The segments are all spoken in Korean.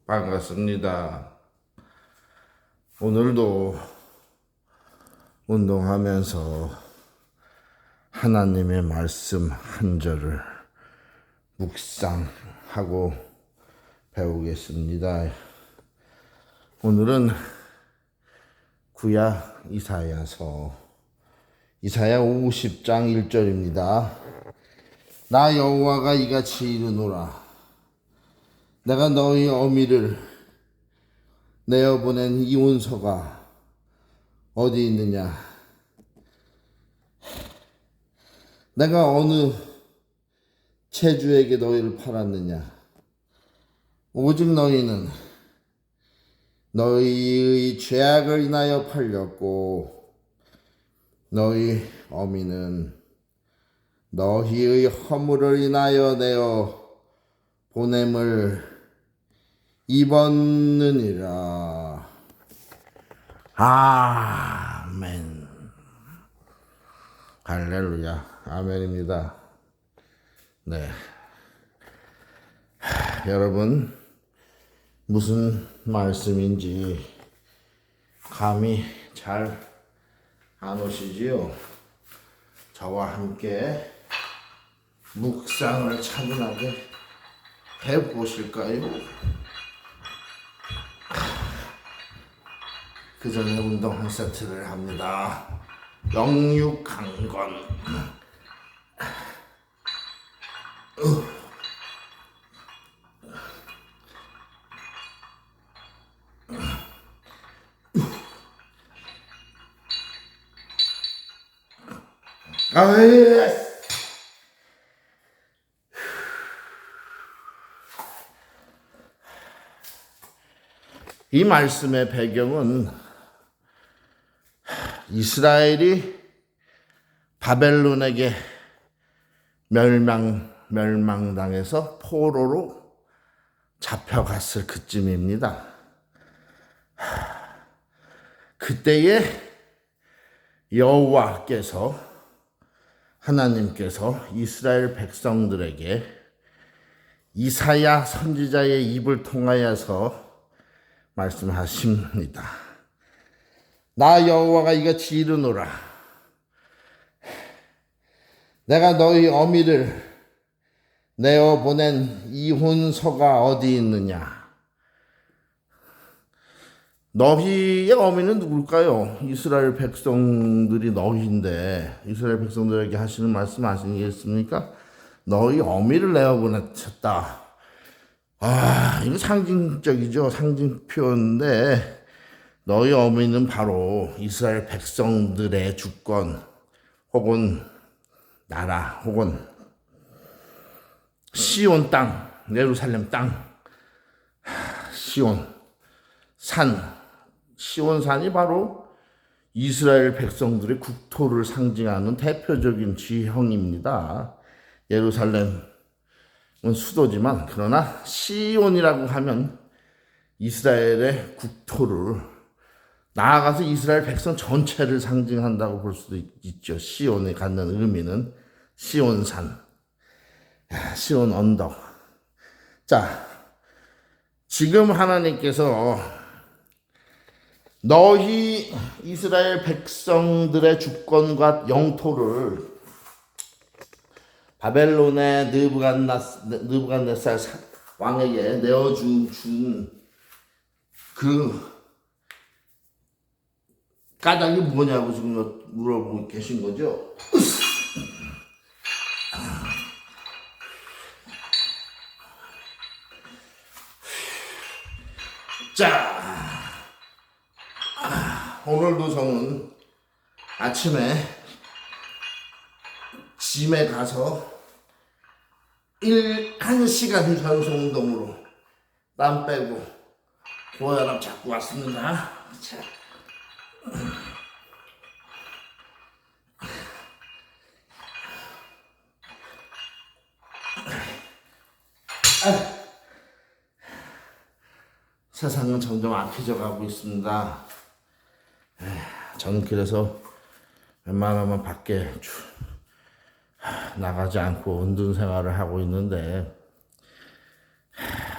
반갑습니다. 오늘도 운동하면서 하나님의 말씀 한 절을 묵상하고 배우겠습니다. 오늘은 구약 이사야서 이사야 50장 1절입니다. 나 여호와가 이같이 이르노라. 내가 너희 어미를 내어보낸 이혼서가 어디 있느냐? 내가 어느 체주에게 너희를 팔았느냐? 오직 너희는 너희의 죄악을 인하여 팔렸고 너희 어미는 너희의 허물을 인하여 내어 보냄을 입었느니라. 아멘. 할렐루야. 아멘입니다. 네. 여러분, 무슨 말씀인지 감이 잘 안 오시지요? 저와 함께 묵상을 차분하게 해보실까요? 그 전에 운동 한 세트를 합니다. 영육강건. 이 말씀의 배경은 이스라엘이 바벨론에게 멸망당해서 포로로 잡혀갔을 그쯤입니다. 그때에 여호와께서 하나님께서 이스라엘 백성들에게 이사야 선지자의 입을 통하여서 말씀하십니다. 나 여호와가 이같이 이르노라. 내가 너희 어미를 내어 보낸 이혼서가 어디 있느냐? 너희의 어미는 누굴까요? 이스라엘 백성들이 너희인데 이스라엘 백성들에게 하시는 말씀 아시겠습니까? 너희 어미를 내어 보냈다. 이거 상징적이죠. 상징 표현인데 너희 어미는 바로 이스라엘 백성들의 주권 혹은 나라 혹은 시온 땅, 예루살렘 땅, 시온 산, 시온산이 바로 이스라엘 백성들의 국토를 상징하는 대표적인 지형입니다. 예루살렘 수도지만 그러나 시온이라고 하면 이스라엘의 국토를 나아가서 이스라엘 백성 전체를 상징한다고 볼 수도 있죠. 시온에 갖는 의미는 시온산, 시온 언덕. 자, 지금 하나님께서 너희 이스라엘 백성들의 주권과 영토를 바벨론의 느부갓네살 왕에게 내어준 그 까닭이 뭐냐고 지금 물어보고 계신 거죠? 자, 오늘도 저는 아침에 짐에 가서 1시간 전속 운동으로 땀 빼고 고혈압 잡고 왔습니다. 자. 세상은 점점 악해져 가고 있습니다. 저는 그래서 웬만하면 밖에 나가지 않고 운동 생활을 하고 있는데,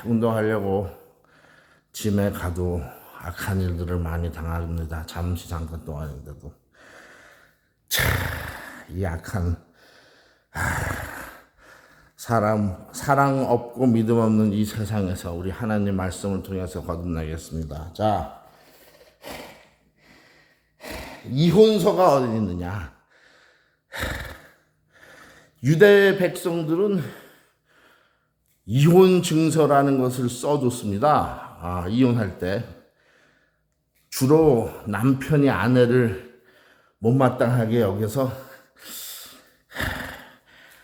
운동하려고 짐에 가도 악한 일들을 많이 당합니다. 잠시 잠깐 동안인데도. 이 악한 사랑 없고 믿음 없는 이 세상에서 우리 하나님 말씀을 통해서 거듭나겠습니다. 자, 이혼서가 어디 있느냐? 유대 백성들은 이혼 증서라는 것을 써줬습니다. 이혼할 때 주로 남편이 아내를 못마땅하게 여겨서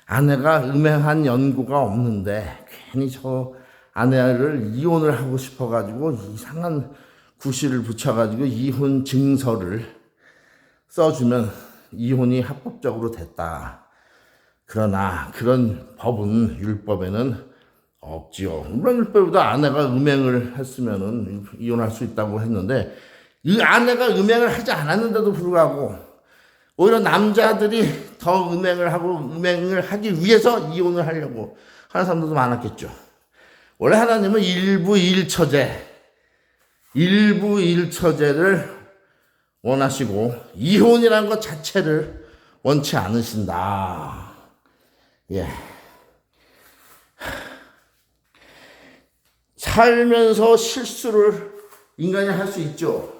아내가 음행한 연고가 없는데 괜히 저 아내를 이혼을 하고 싶어가지고 이상한 구실을 붙여가지고 이혼 증서를 써주면 이혼이 합법적으로 됐다. 그러나 그런 법은 율법에는 없지요. 물론 율법보다 아내가 음행을 했으면은 이혼할 수 있다고 했는데, 이 아내가 음행을 하지 않았는데도 불구하고 오히려 남자들이 더 음행을 하고 음행을 하기 위해서 이혼을 하려고 하는 사람들도 많았겠죠. 원래 하나님은 일부일처제를 원하시고 이혼이라는 것 자체를 원치 않으신다. 예. 살면서 실수를 인간이 할 수 있죠.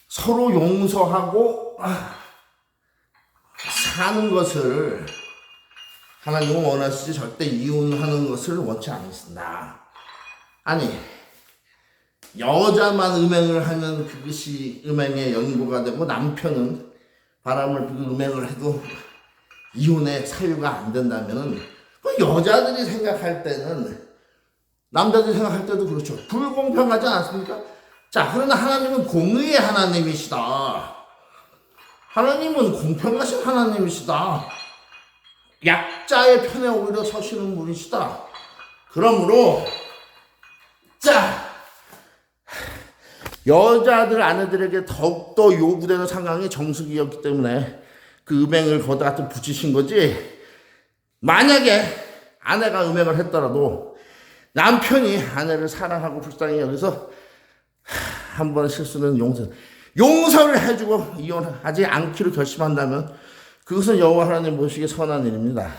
서로 용서하고 사는 것을 하나님은 원하시지 절대 이혼하는 것을 원치 않으신다. 아니, 여자만 음행을 하면 그것이 음행의 연고가 되고 남편은 바람을 피고 음행을 해도 이혼의 사유가 안 된다면은, 그 여자들이 생각할 때는, 남자들이 생각할 때도 그렇죠. 불공평하지 않습니까? 자, 그러나 하나님은 공의의 하나님이시다. 하나님은 공평하신 하나님이시다. 약자의 편에 오히려 서시는 분이시다. 그러므로 자, 여자들 아내들에게 더욱더 요구되는 상황이 정숙이었기 때문에 그 음행을 거기다 붙이신 거지, 만약에 아내가 음행을 했더라도 남편이 아내를 사랑하고 불쌍히 여기서 한 번 실수는 용서를 해주고 이혼하지 않기로 결심한다면 그것은 여호와 하나님 보시기에 선한 일입니다.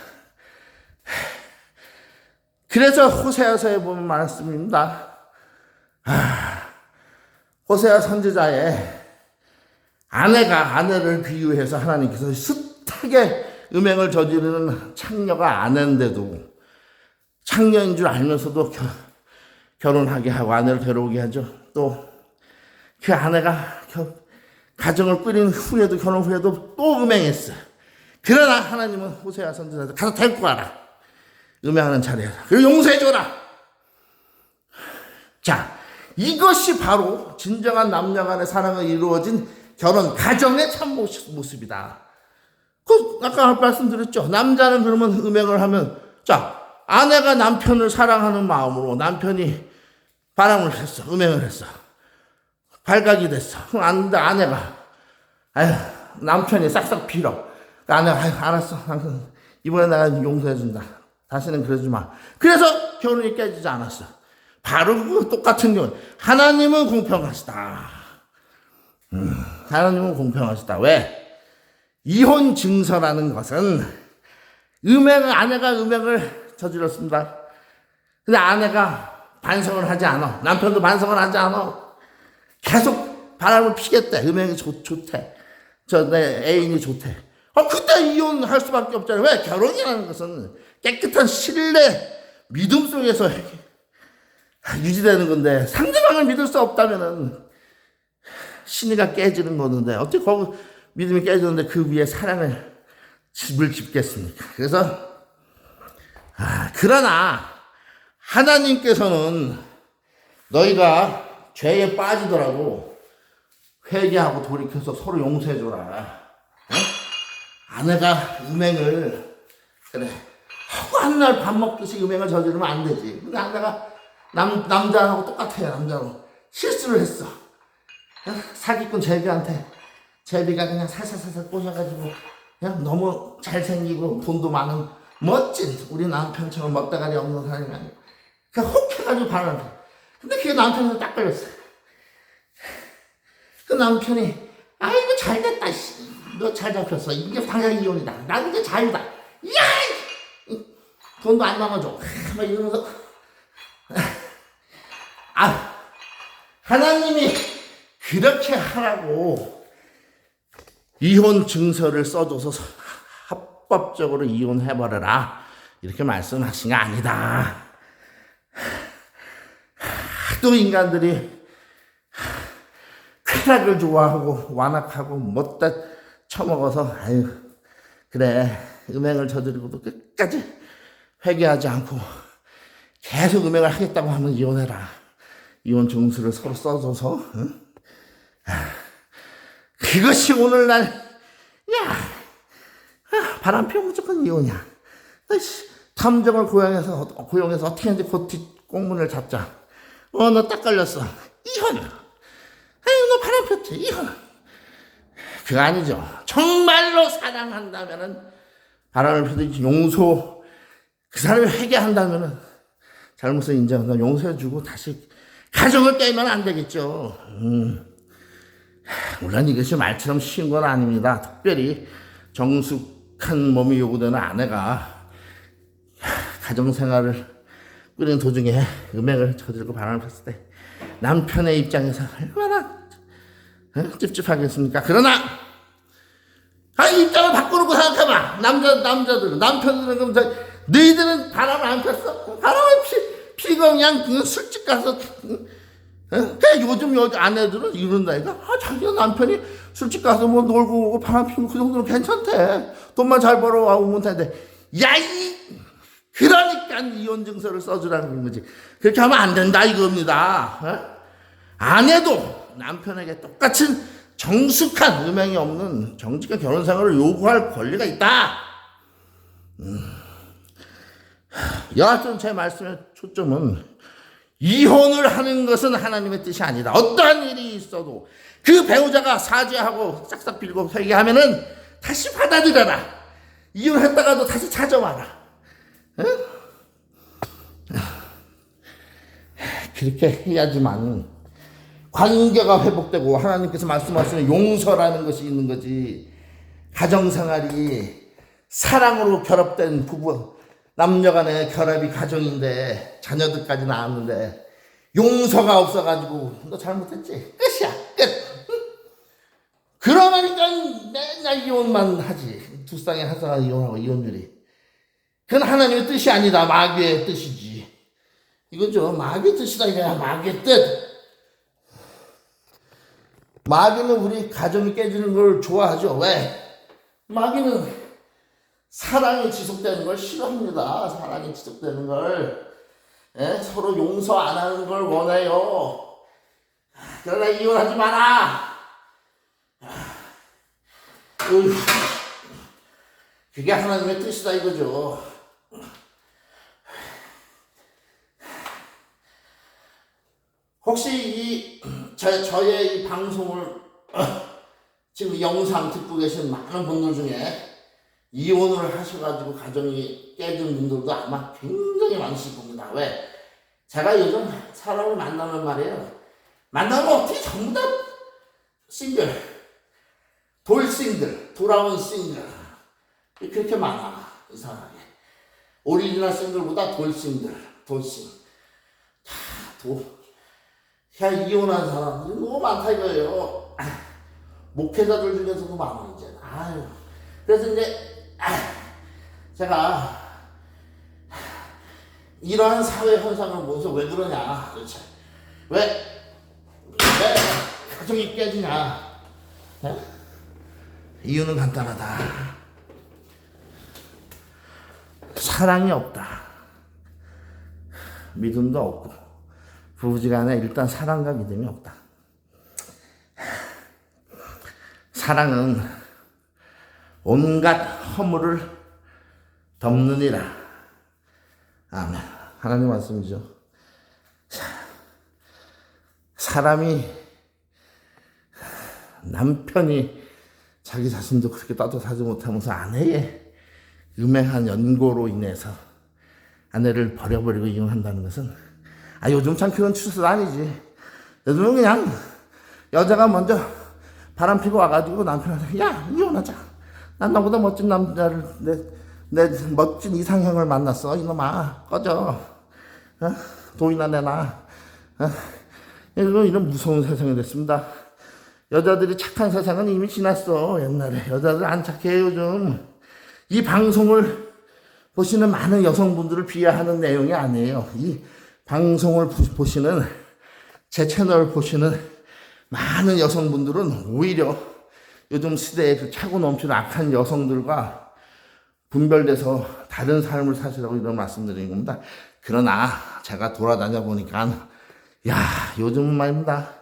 그래서 호세아서에 보면 말씀입니다. 호세아 선지자의 아내가 아내를 비유해서 하나님께서 숱하게 음행을 저지르는 창녀가 아내인데도, 창녀인 줄 알면서도 결혼하게 하고 아내를 괴로우게 하죠. 또 그 아내가 가정을 꾸린 후에도, 결혼 후에도 또 음행했어요. 그러나 하나님은 호세아 선지자한테 가서 데리고 와라. 음행하는 자리에서. 그리고 용서해줘라. 자, 이것이 바로 진정한 남녀 간의 사랑을 이루어진 결혼, 가정의 참 모습이다. 아까 말씀드렸죠. 남자는 그러면 음행을 하면, 자, 아내가 남편을 사랑하는 마음으로 남편이 바람을 했어. 음행을 했어. 발각이 됐어. 아내가, 남편이 싹싹 빌어. 아내가, 알았어. 이번에 내가 용서해준다. 다시는 그러지 마. 그래서 결혼이 깨지지 않았어. 바로 그 똑같은 경우. 하나님은 공평하시다. 하나님은 공평하시다. 왜? 이혼 증서라는 것은 아내가 음행을 저질렀습니다. 근데 아내가 반성을 하지 않아. 남편도 반성을 하지 않아. 계속 바람을 피겠대. 음행이 좋대. 내 애인이 좋대. 그때 이혼할 수밖에 없잖아요. 왜? 결혼이라는 것은 깨끗한 신뢰, 믿음 속에서 유지되는 건데, 상대방을 믿을 수 없다면은 신의가 깨지는 거는데, 어떻게 거기 믿음이 깨지는데 그 위에 사랑을 집을 짓겠습니까? 그래서 그러나 하나님께서는 너희가 죄에 빠지더라도 회개하고 돌이켜서 서로 용서해줘라. 아내가 음행을 그래 하고 맨날 밥 먹듯이 음행을 저지르면 안 되지. 근데 아내가 남자하고 똑같아요. 남자하고 실수를 했어. 사기꾼 제비가 그냥 살살살살 꼬셔가지고 그냥 너무 잘생기고 돈도 많은 멋진 우리 남편처럼 멋대가리 없는 사람이 아니고 그냥 혹해가지고 바람을 펴. 근데 그게 남편한테 딱 걸렸어. 그 남편이 아이고 잘됐다. 너 잘 잡혔어. 이게 당장 이혼이다. 나는 이제 자유다. 야! 돈도 안 남아줘. 막 이러면서 하나님이 그렇게 하라고 이혼 증서를 써줘서 합법적으로 이혼해버려라 이렇게 말씀하신 게 아니다. 하도 인간들이 쾌락을 좋아하고 완악하고 못다 처먹어서 아유 그래 음행을 저지르고도 끝까지 회개하지 않고 계속 음행을 하겠다고 하면 이혼해라. 이혼 증서를 서로 써줘서 응? 그것이 오늘날 바람 피우면 무조건 이혼이야. 탐정을 고용해서 어떻게 하는지 그 뒷공문을 잡자. 너 딱 걸렸어. 이혼. 아유 너 바람 폈지. 이혼. 그거 아니죠. 정말로 사랑한다면은 바람을 피우든지 용서 그 사람이 회개한다면은 잘못을 인정한다 용서해주고 다시 가정을 깨면 안 되겠죠. 물론 이것이 말처럼 쉬운 건 아닙니다. 특별히 정숙한 몸이 요구되는 아내가 가정생활을 꾸리는 도중에 음행을 저지르고 바람을 폈을 때 남편의 입장에서 얼마나 찝찝하겠습니까? 그러나 입장을 바꾸놓고 생각해봐. 남자들은 남편들은 그럼 너희들은 바람을 안 폈어? 바람을 피고 그냥 술집 가서 그냥 요즘 아내들은 이런다니까. 자기 남편이 술집 가서 뭐 놀고 오고 바람 피우고 그 정도는 괜찮대. 돈만 잘 벌어오면 되는데 그러니까 이혼 증서를 써주라는 거지. 그렇게 하면 안 된다 이겁니다. 아내도 남편에게 똑같은 정숙한 음행이 없는 정직한 결혼 생활을 요구할 권리가 있다. 여하튼 제 말씀의 초점은 이혼을 하는 것은 하나님의 뜻이 아니다. 어떠한 일이 있어도 그 배우자가 사죄하고 싹싹 빌고 회개하면은 다시 받아들여라. 이혼했다가도 다시 찾아와라. 응? 그렇게 해야지만 관계가 회복되고 하나님께서 말씀하시는 용서라는 것이 있는 거지. 가정생활이 사랑으로 결합된 부부 남녀 간의 결합이 가정인데 자녀들까지 낳았는데 용서가 없어가지고 너 잘못했지? 끝이야 끝. 그러니까 맨날 이혼만 하지. 두 쌍에 한 쌍을 이혼하고 이혼율이. 그건 하나님의 뜻이 아니다. 마귀의 뜻이지. 이거죠. 마귀의 뜻이다. 이거야. 마귀의 뜻. 마귀는 우리 가정이 깨지는 걸 좋아하죠. 왜? 마귀는 사랑이 지속되는 걸 싫어합니다. 사랑이 지속되는 걸. 서로 용서 안 하는 걸 원해요. 그러나 이혼하지 마라. 그게 하나님의 뜻이다 이거죠. 혹시 저의 이 방송을 지금 영상 듣고 계신 많은 분들 중에 이혼을 하셔가지고 가정이 깨진 분들도 아마 굉장히 많으실 겁니다. 왜? 제가 요즘 사람을 만나면 말이에요. 만나면 어떻게 전부 다 싱글, 돌싱글, 돌아온 싱글. 그렇게 많아, 이상하게. 오리지널 싱글보다 돌싱글, 돌싱. 이혼한 사람들이 너무 많다 이거예요. 목회자들 중에서도 많아, 이제. 그래서 이제, 제가 이러한 사회 현상을 보면서 왜 그러냐, 도대체. 왜 가정이 깨지냐. 이유는 간단하다. 사랑이 없다. 믿음도 없고 부부지간에 일단 사랑과 믿음이 없다. 사랑은 온갖 허물을 덮느니라. 아멘. 하나님 말씀이죠. 사람이, 남편이 자기 자신도 그렇게 따뜻하지 못하면서 아내의 음행한 연고로 인해서 아내를 버려버리고 이혼한다는 것은, 요즘 참 그런 추세도 아니지. 요즘은 그냥 여자가 먼저 바람 피고 와가지고 남편한테, 야, 이혼하자. 난 너보다 멋진 남자를, 내 멋진 이상형을 만났어. 이놈아, 꺼져. 돈이나 내놔. 이런 무서운 세상이 됐습니다. 여자들이 착한 세상은 이미 지났어. 옛날에 여자들 안 착해 요즘. 이 방송을 보시는 많은 여성분들을 비하하는 내용이 아니에요. 이 방송을 보시는, 제 채널을 보시는 많은 여성분들은 오히려 요즘 시대에 그 차고 넘치는 악한 여성들과 분별돼서 다른 삶을 사시라고 이런 말씀드리는 겁니다. 그러나 제가 돌아다녀 보니까, 요즘은 말입니다.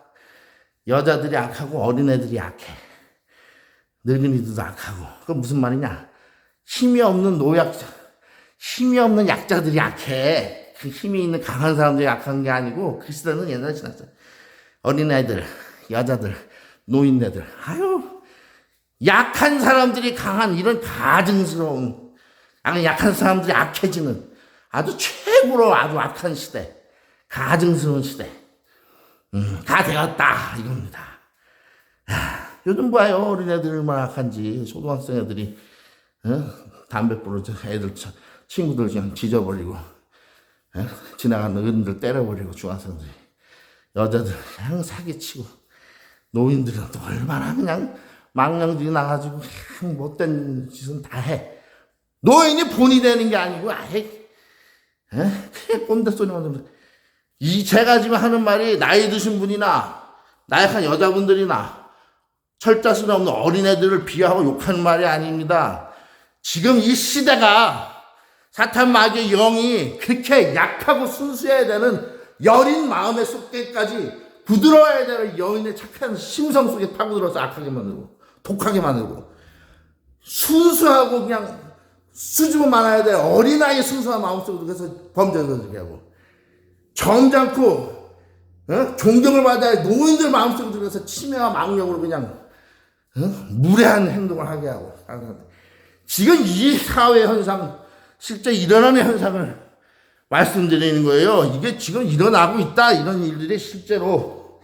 여자들이 악하고 어린애들이 악해. 늙은이들도 악하고. 그건 무슨 말이냐? 힘이 없는 약자들이 약해. 그 힘이 있는 강한 사람들이 약한 게 아니고, 그 시대는 옛날에 지났어요. 어린애들, 여자들, 노인네들. 약한 사람들이 강한, 이런 가증스러운, 약한 사람들이 악해지는 아주 최고로 아주 악한 시대. 가증스러운 시대. 다 되었다. 이겁니다. 요즘 봐요. 어린애들 얼마나 악한지. 초등학생 애들이, 담배 불어서 애들, 친구들 그냥 지져버리고, 지나가는 어른들 때려버리고, 중학생들이. 여자들 그냥 사기치고, 노인들은 또 얼마나 그냥 망령들이 나가지고 그냥 못된 짓은 다 해. 노인이 본이 되는 게 아니고, 그냥 꼰대 소리만 들으면서. 제가 지금 하는 말이 나이 드신 분이나, 나약한 여자분들이나, 철자신 없는 어린애들을 비하하고 욕하는 말이 아닙니다. 지금 이 시대가 사탄 마귀의 영이 그렇게 약하고 순수해야 되는 여린 마음의 속에까지 부드러워야 되는 여인의 착한 심성 속에 파고들어서 악하게 만들고 독하게 만들고, 순수하고 그냥 수줍음 많아야 될 어린아이의 순수한 마음속으로 그래서 범죄를 저지르게 하고, 점잖고 존경을 받아야 할 노인들 마음속으로 들어서 치매와 망령으로 그냥 무례한 행동을 하게 하고. 지금 이 사회 현상, 실제 일어나는 현상을 말씀드리는 거예요. 이게 지금 일어나고 있다. 이런 일들이 실제로.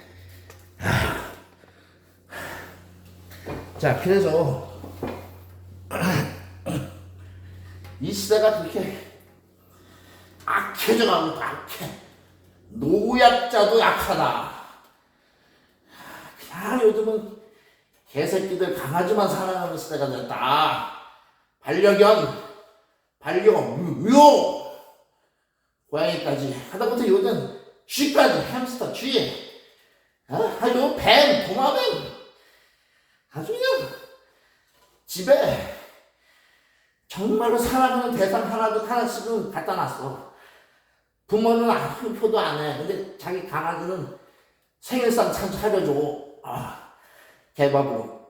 자, 그래서 이 시대가 그렇게 악해져가고 있다. 악해. 노약자도 약하다. 그냥 요즘은 개새끼들 강아지만 사랑하는 시대가 됐다. 반려견, 묘, 고양이까지 하다못해 요즘 쥐까지, 햄스터, 쥐, 아주 뱀, 도마뱀, 아주 그냥 집에 정말로 사랑하는 대상 하나씩은 갖다 놨어. 부모는 한 표도 안 해. 근데 자기 강아지는 생일상 참 차려줘. 개밥으로.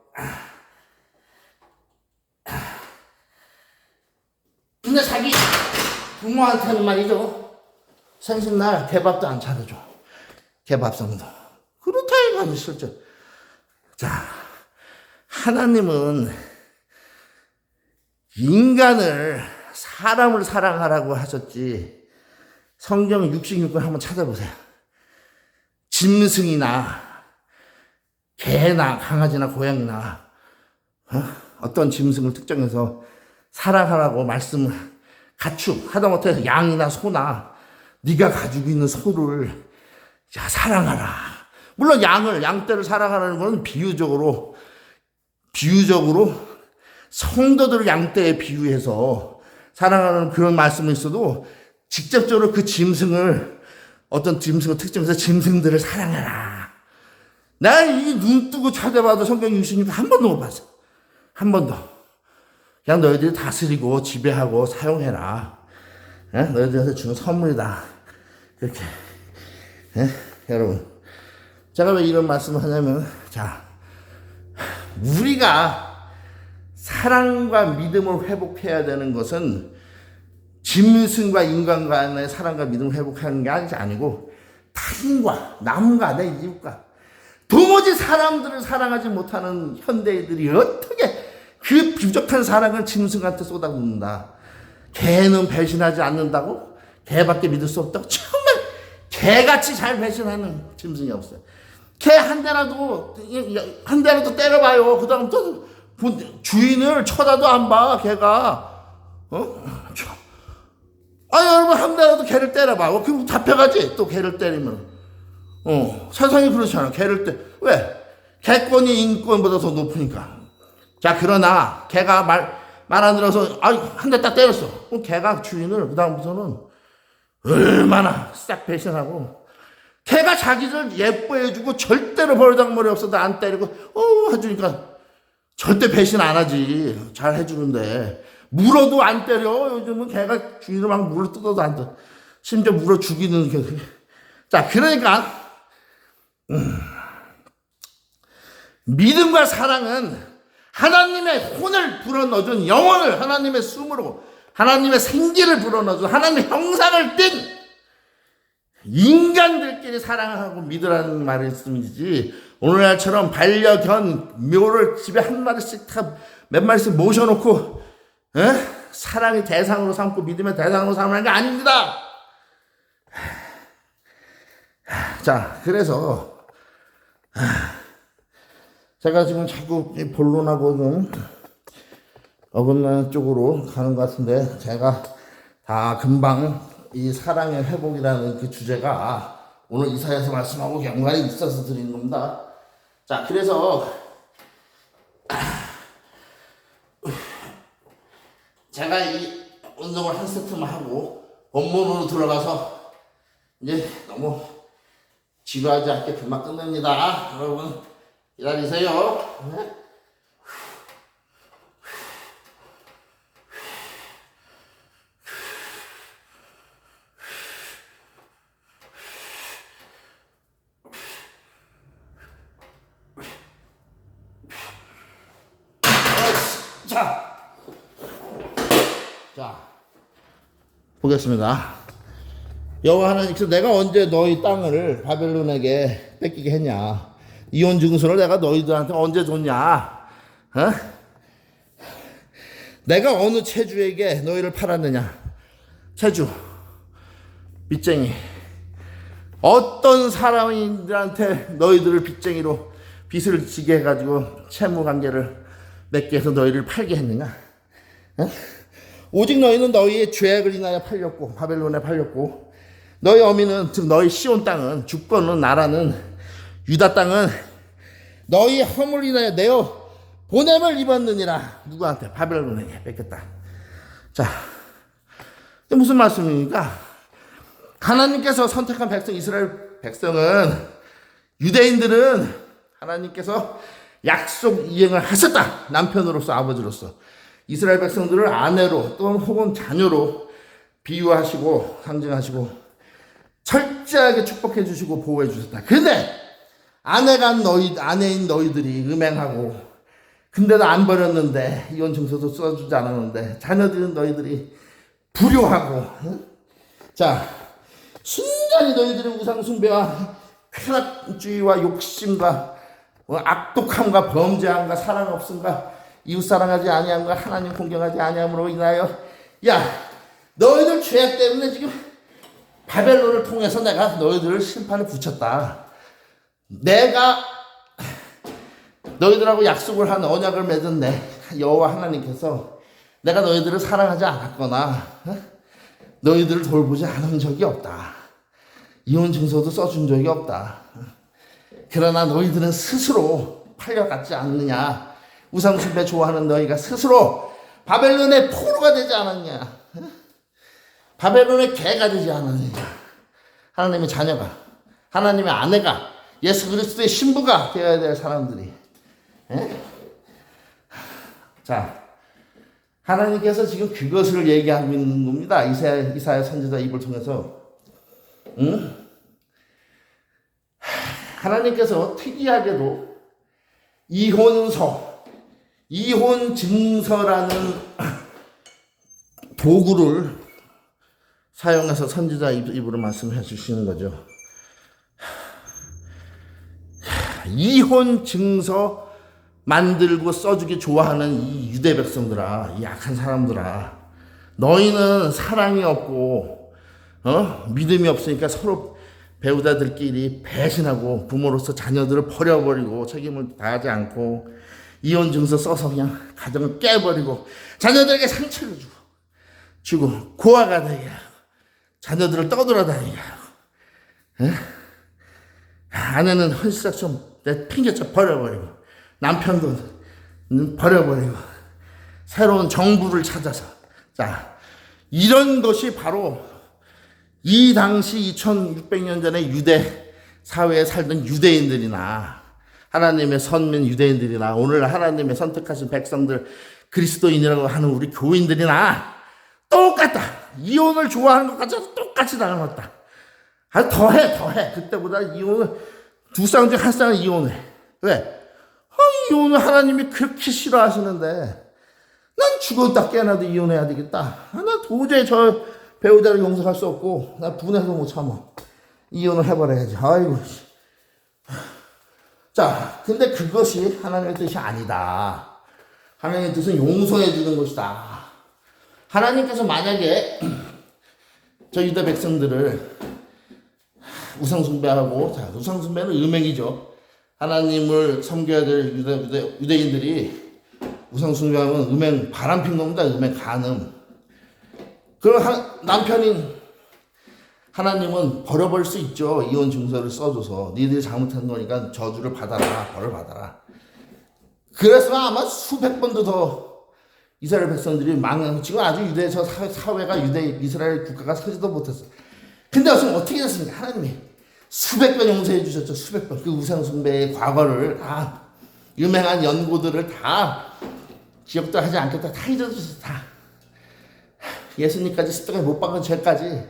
근데 자기 부모한테는 말이죠. 생신날 개밥도 안 차려줘. 개밥상도. 그렇다 이거지 실제. 자, 하나님은 인간을, 사람을 사랑하라고 하셨지. 성경 66권 한번 찾아보세요. 짐승이나 개나 강아지나 고양이나 어떤 짐승을 특정해서 사랑하라고 말씀을, 가축 하다못해 양이나 소나 네가 가지고 있는 소를 사랑하라. 물론 양떼를 사랑하라는 것은 비유적으로 성도들을 양떼에 비유해서 사랑하는 그런 말씀이 있어도, 직접적으로 그 어떤 짐승을 특정해서 짐승들을 사랑해라. 난 이 눈 뜨고 찾아봐도 성경 66권 한 번도 못 봤어. 한 번도. 그냥 너희들이 다스리고 지배하고 사용해라. 너희들한테 주는 선물이다. 그렇게. 여러분. 제가 왜 이런 말씀을 하냐면, 우리가 사랑과 믿음을 회복해야 되는 것은 짐승과 인간 간의 사랑과 믿음을 회복하는 게 아니고 타인과 남과 내 이웃과 도무지 사람들을 사랑하지 못하는 현대인들이 어떻게 그 부족한 사랑을 짐승한테 쏟아붓는다. 개는 배신하지 않는다고? 개밖에 믿을 수 없다고? 정말 개같이 잘 배신하는 짐승이 없어요. 개 한 대라도 때려봐요. 그 다음 또 주인을 쳐다도 안 봐. 개가 여러분 한 대라도 개를 때려봐. 그럼 잡혀가지. 또 개를 때리면 세상이 그렇잖아. 개를 왜? 개권이 인권보다 더 높으니까. 자, 그러나 개가 말 안 들어서 한 대 딱 때렸어. 그럼 개가 주인을 그 다음부터는 얼마나 싹 배신하고, 개가 자기를 예뻐해주고 절대로 버르장머리 없어도 안 때리고 해주니까 절대 배신 안 하지. 잘 해주는데 물어도 안 때려. 요즘은 개가 주인을 막 물어 뜯어도 안 때려. 심지어 물어 죽이는 게. 자, 그러니까 믿음과 사랑은 하나님의 혼을 불어넣어준, 영혼을 하나님의 숨으로 하나님의 생기를 불어넣어준, 하나님의 형상을 띤 인간들끼리 사랑하고 믿으라는 말씀이지, 오늘날처럼 반려견 묘를 집에 한 마리씩 몇 마리씩 모셔놓고 사랑의 대상으로 삼고 믿음의 대상으로 삼는 게 아닙니다. 자, 그래서 제가 지금 자꾸 본론하고 좀 어긋나는 쪽으로 가는 것 같은데, 제가 다 금방 이 사랑의 회복이라는 그 주제가 오늘 이사야서 말씀하고 연관이 있어서 드리는 겁니다. 자, 그래서 제가 이 운동을 한 세트만 하고 본문으로 들어가서 이제 너무 지루하지 않게 금방 끝냅니다. 여러분 기다리세요. 자, 보겠습니다. 여호와 하나님께서 내가 언제 너희 땅을 바벨론에게 뺏기게 했냐? 이혼 증서를 내가 너희들한테 언제 줬냐? 내가 어느 체주에게 너희를 팔았느냐? 체주, 빚쟁이. 어떤 사람들한테 너희들을 빚쟁이로 빚을 지게 해가지고 채무 관계를 맺게 해서 너희를 팔게 했느냐? 오직 너희는 너희의 죄악을 인하여 팔렸고, 바벨론에 팔렸고, 너희 어미는, 즉 너희 시온 땅은, 주권은, 나라는, 유다 땅은 너희 허물 인하여 내어 보냄을 입었느니라. 누구한테? 바벨론에게 뺏겼다. 자, 이게 무슨 말씀입니까? 하나님께서 선택한 백성, 이스라엘 백성은, 유대인들은 하나님께서 약속 이행을 하셨다. 남편으로서, 아버지로서. 이스라엘 백성들을 아내로 또는 혹은 자녀로 비유하시고 상징하시고 철저하게 축복해 주시고 보호해 주셨다. 근데 아내인 너희들이 음행하고, 근데도 안 버렸는데, 이혼 증서도 써주지 않았는데, 자녀들은 너희들이 불효하고, 자, 순전히 너희들의 우상 숭배와 쾌락주의와 욕심과 악독함과 범죄함과 사랑 없음과 이웃 사랑하지 아니함과 하나님 공경하지 아니함으로 인하여, 너희들 죄악 때문에 지금 바벨론을 통해서 내가 너희들을 심판을 붙였다. 내가 너희들하고 약속을 한, 언약을 맺은 내 여호와 하나님께서 내가 너희들을 사랑하지 않았거나 너희들을 돌보지 않은 적이 없다. 이혼 증서도 써준 적이 없다. 그러나 너희들은 스스로 팔려갔지 않느냐? 우상숭배 좋아하는 너희가 스스로 바벨론의 포로가 되지 않았냐? 바벨론의 개가 되지 않았느냐? 하나님의 자녀가, 하나님의 아내가, 예수 그리스도의 신부가 되어야 될 사람들이. 자, 하나님께서 지금 그것을 얘기하고 있는 겁니다. 이사야 선지자 입을 통해서. 하나님께서 특이하게도 이혼 증서라는 도구를 사용해서 선지자 입으로 말씀해 주시는 거죠. 이혼 증서 만들고 써주기 좋아하는 이 유대 백성들아, 이 약한 사람들아, 너희는 사랑이 없고 믿음이 없으니까 서로 배우자들끼리 배신하고 부모로서 자녀들을 버려버리고 책임을 다하지 않고 이혼 증서 써서 그냥 가정을 깨버리고 자녀들에게 상처를 주고 고아가 되게 하고 자녀들을 떠돌아다니게 하고 아내는 헌시작처럼 핑계쳐 버려버리고 남편도 버려버리고 새로운 정부를 찾아서 자 이런 것이 바로 이 당시 2600년 전에 유대 사회에 살던 유대인들이나 하나님의 선민 유대인들이나 오늘 하나님의 선택하신 백성들 그리스도인이라고 하는 우리 교인들이나 똑같다. 이혼을 좋아하는 것까지 똑같이 당해놨다. 더해. 그때보다 이혼을 두 쌍 중 한 쌍은 이혼해. 왜? 이혼을 하나님이 그렇게 싫어하시는데 난 죽었다 깨어나도 이혼해야 되겠다. 나 도저히 저 배우자를 용서할 수 없고 나 분해서 못 참아. 이혼을 해버려야지. 아이고. 자, 근데 그것이 하나님의 뜻이 아니다. 하나님의 뜻은 용서해 주는 것이다. 하나님께서 만약에 저 유대 백성들을 우상숭배하고, 자, 우상숭배는 음행이죠. 하나님을 섬겨야 될 유대인들이 우상숭배하면 음행, 바람핀 겁니다. 음행, 간음. 그럼 남편인 하나님은 버려버릴 수 있죠. 이혼 증서를 써줘서. 니들이 잘못한 거니까 저주를 받아라. 벌을 받아라. 그래서 아마 수백 번도 더 이스라엘 백성들이 망하고 지금 아주 유대 저 사회가 이스라엘 국가가 서지도 못했어. 근데 지금 어떻게 됐습니까? 하나님이 수백 번 용서해 주셨죠. 수백 번. 그 우상숭배의 과거를 다 유명한 연고들을 다 기억도 하지 않겠다. 다 잊어주셨어. 다. 예수님까지 십자가에 못 박은 죄까지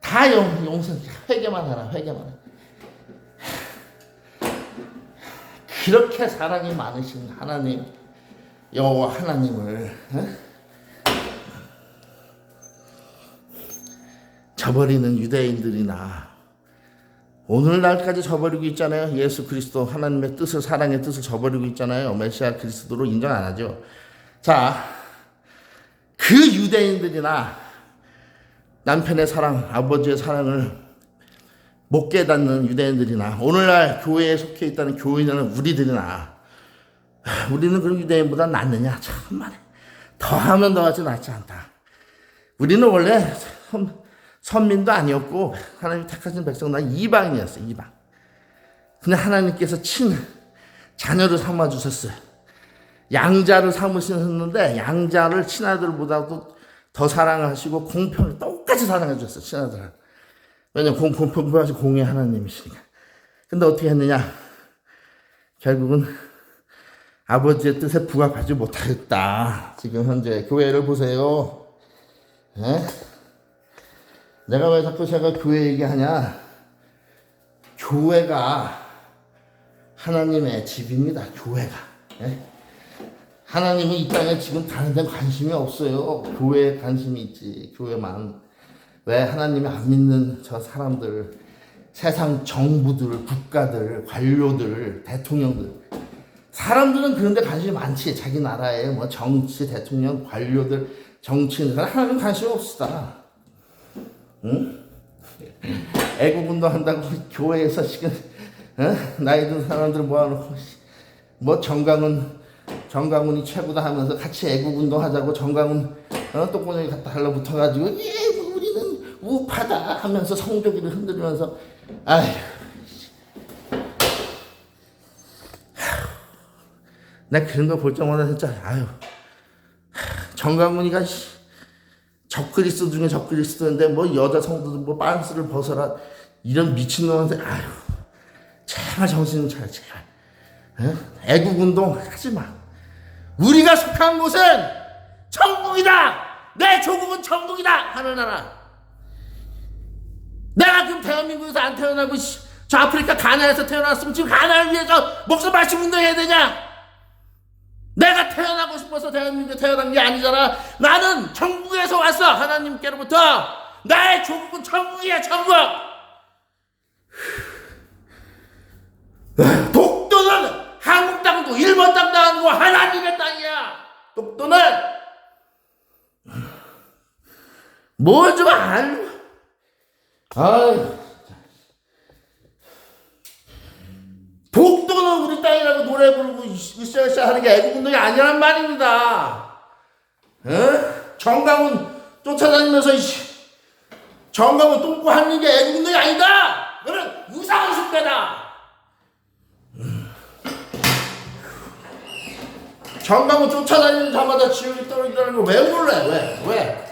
다 용서, 회개만 하라, 회개만 하라. 그렇게 사랑이 많으신 하나님, 여호와 하나님을 저버리는 유대인들이나 오늘날까지 저버리고 있잖아요. 예수 그리스도 하나님의 뜻을, 사랑의 뜻을 저버리고 있잖아요. 메시아 그리스도로 인정 안 하죠. 자, 그 유대인들이나 남편의 사랑, 아버지의 사랑을 못 깨닫는 유대인들이나 오늘날 교회에 속해 있다는 교인이라는 우리들이나 우리는 그런 유대인보다 낫느냐? 참말해. 더하면 더하지 낫지 않다. 우리는 원래 선민도 아니었고 하나님 택하신 백성 난 이방인이었어요. 이방. 그냥 하나님께서 자녀를 삼아주셨어요. 양자를 삼으셨는데 양자를 친아들보다도 더 사랑하시고 공평을 똑같이 사랑해 주셨어요. 친아들을. 왜냐면 공평하신 공의 하나님이시니까. 근데 어떻게 했느냐? 결국은 아버지의 뜻에 부합하지 못하였다. 지금 현재 교회를 보세요. 에? 내가 왜 자꾸 제가 교회 얘기하냐? 교회가 하나님의 집입니다. 교회가. 에? 하나님은 이 땅에 지금 다른 데 관심이 없어요. 교회에 관심이 있지. 교회만. 왜 하나님이 안 믿는 저 사람들, 세상 정부들, 국가들, 관료들, 대통령들. 사람들은 그런 데 관심이 많지. 자기 나라에 뭐 정치, 대통령, 관료들, 정치인. 하나님 관심이 없으다. 응? 애국운동 한다고 교회에서 지금 나이 든 사람들 모아놓고 뭐 정강훈이 최고다 하면서 같이 애국운동 하자고 정강훈 똥꼬녕이 갖다 달라붙어가지고 우리는 우파다 하면서 성조기를 흔들면서 아휴 나 그런 거 볼 때마다 진짜 아휴 정강훈이가 적그리스도 중에 적그리스도인데 뭐 여자 성도들 뭐 빤스를 벗어라 이런 미친놈한테 아휴 제발 정신을 차려 제발 애국운동 하지마. 우리가 속한 곳은 천국이다. 내 조국은 천국이다. 하늘나라. 내가 그럼 대한민국에서 안 태어나고 저 아프리카 가나에서 태어났으면 지금 가나를 위해서 목숨 바치고 운동해야 되냐? 내가 태어나고 싶어서 대한민국에 태어난 게 아니잖아. 나는 천국에서 왔어. 하나님께로부터 나의 조국은 천국이야, 천국. 독도는 한국 땅도 일본 땅도 아니고 하나님의 땅이야. 독도는 뭘 좀 알고. 독도는 우리 땅이라고 노래 부르고 으쌰으쌰 하는 게 애국운동이 아니란 말입니다. 정강훈 쫓아다니면서 정강훈 똥꼬 하는 게 애국운동이 아니다. 그건 우상한 숭배다. 정강훈 쫓아다니는 자마다 지옥이 떨어진다는 거 왜 몰래? 왜?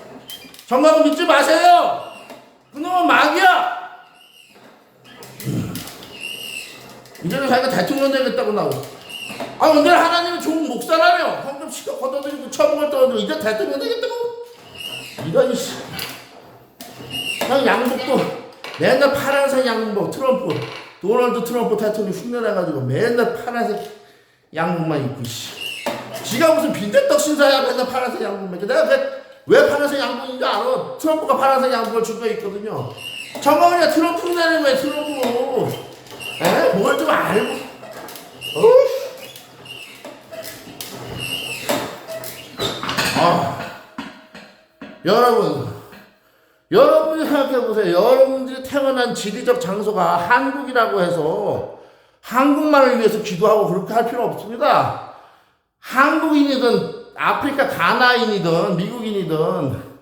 정강훈 믿지 마세요. 그놈은 마귀야. 이제는 자기가 대통령 되겠다고 나오고. 오늘 하나님은 좋은 목사라며. 헌금 시켜 걷어들이고 천국을 떠들고 이제 대통령 되겠다고. 이런 형 양복도 맨날 파란색 양복. 트럼프 도널드 트럼프 대통령 흉내내가지고 맨날 파란색 양복만 입고 지가 무슨 빈대떡 신사야. 맨날 파란색 양복만 입고. 내가 왜 파란색 양복인지 알아. 트럼프가 파란색 양복을 준비해 있거든요. 정강훈이가 트럼프 내는 거야. 트럼프 뭘 좀 알고. 여러분이 생각해보세요. 여러분들이 태어난 지리적 장소가 한국이라고 해서 한국만을 위해서 기도하고 그렇게 할 필요 없습니다. 한국인이든 아프리카 가나인이든 미국인이든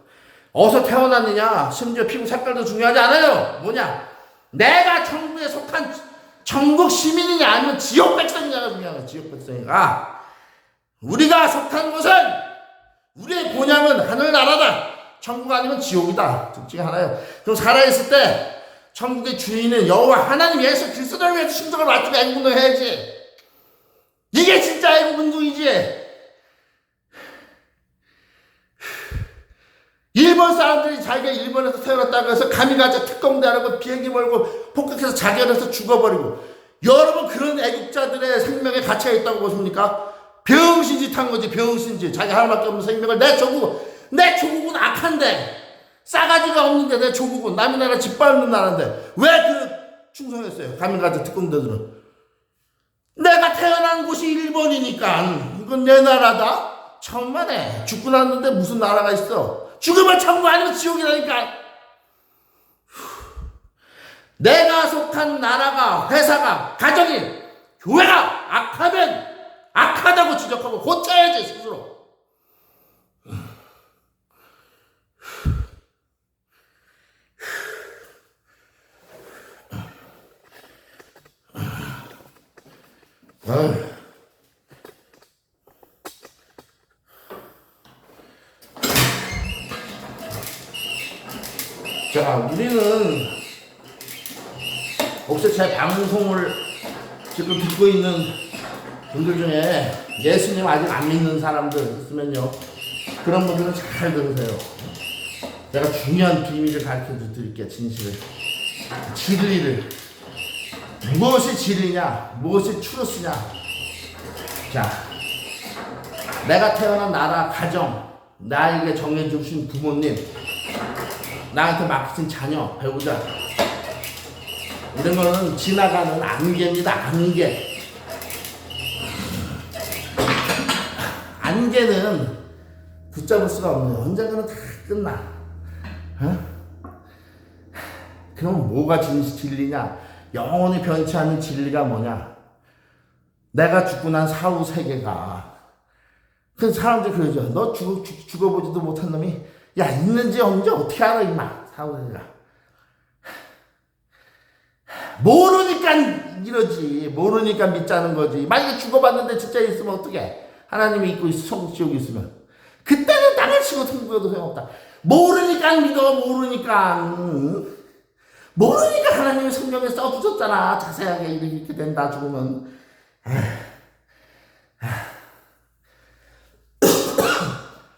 어디서 태어났느냐, 심지어 피부 색깔도 중요하지 않아요. 뭐냐, 내가 천국에 속한 천국 시민이냐 아니면 지옥 백성이냐가 중요한 거야. 지옥 백성이가. 우리가 속한 곳은, 우리의 본향은 하늘나라다. 천국 아니면 지옥이다. 둘 중에 하나예요. 그럼 살아있을 때 천국의 주인은 여호와 하나님 예수 그리스도를 위해서 심정을 맞추고 애국운동 해야지. 이게 진짜 애국운동이지. 일본 사람들이 자기가 일본에서 태어났다고 해서 가미가자 특공대 하라고 비행기 몰고 폭격해서 자결해서 죽어버리고. 여러분 그런 애국자들의 생명에 가치가 있다고 보십니까? 병신짓 한 거지. 병신짓. 자기 하나밖에 없는 생명을 내 조국은 악한데, 싸가지가 없는데, 내 조국은 남의 나라 짓밟는 나라인데 왜 충성했어요? 가미가자 특공대들은. 내가 태어난 곳이 일본이니까 이건 내 나라다. 천만에 죽고 났는데 무슨 나라가 있어. 죽으면 천국 아니면 지옥이라니까. 내가 속한 나라가, 회사가, 가정이, 교회가 악하면 악하다고 지적하고 고쳐야지 스스로. 자, 우리는 혹시 제 방송을 지금 듣고 있는 분들 중에 예수님 아직 안 믿는 사람들 있으면요, 그런 분들은 잘 들으세요. 내가 중요한 비밀을 가르쳐 드릴게요. 진실을, 진리를. 무엇이 진리냐, 무엇이 추루스냐. 자, 내가 태어난 나라, 가정, 나에게 정해주신 부모님, 나한테 맡기신 자녀, 배우자, 이런 거는 지나가는 안개입니다. 안개. 안개는 붙잡을 수가 없네요. 언젠가는 다 끝나. 그럼 뭐가 진리냐? 영원히 변치 않는 진리가 뭐냐? 내가 죽고 난 사후 세계가. 그래서 사람들이 그러죠. 너 죽어보지도 못한 놈이 야, 있는지 없는지 어떻게 알아 임마. 사후 세계가. 모르니까 이러지. 모르니까 믿자는 거지. 만약에 죽어봤는데 진짜 있으면 어떡해? 하나님이 있고 있어. 천국 지옥이 있으면 그때는 땅을 치고 통보해도 소용없다. 모르니까 믿어. 모르니까 하나님이 성경에 써주셨잖아. 자세하게 이렇게 된다. 죽으면.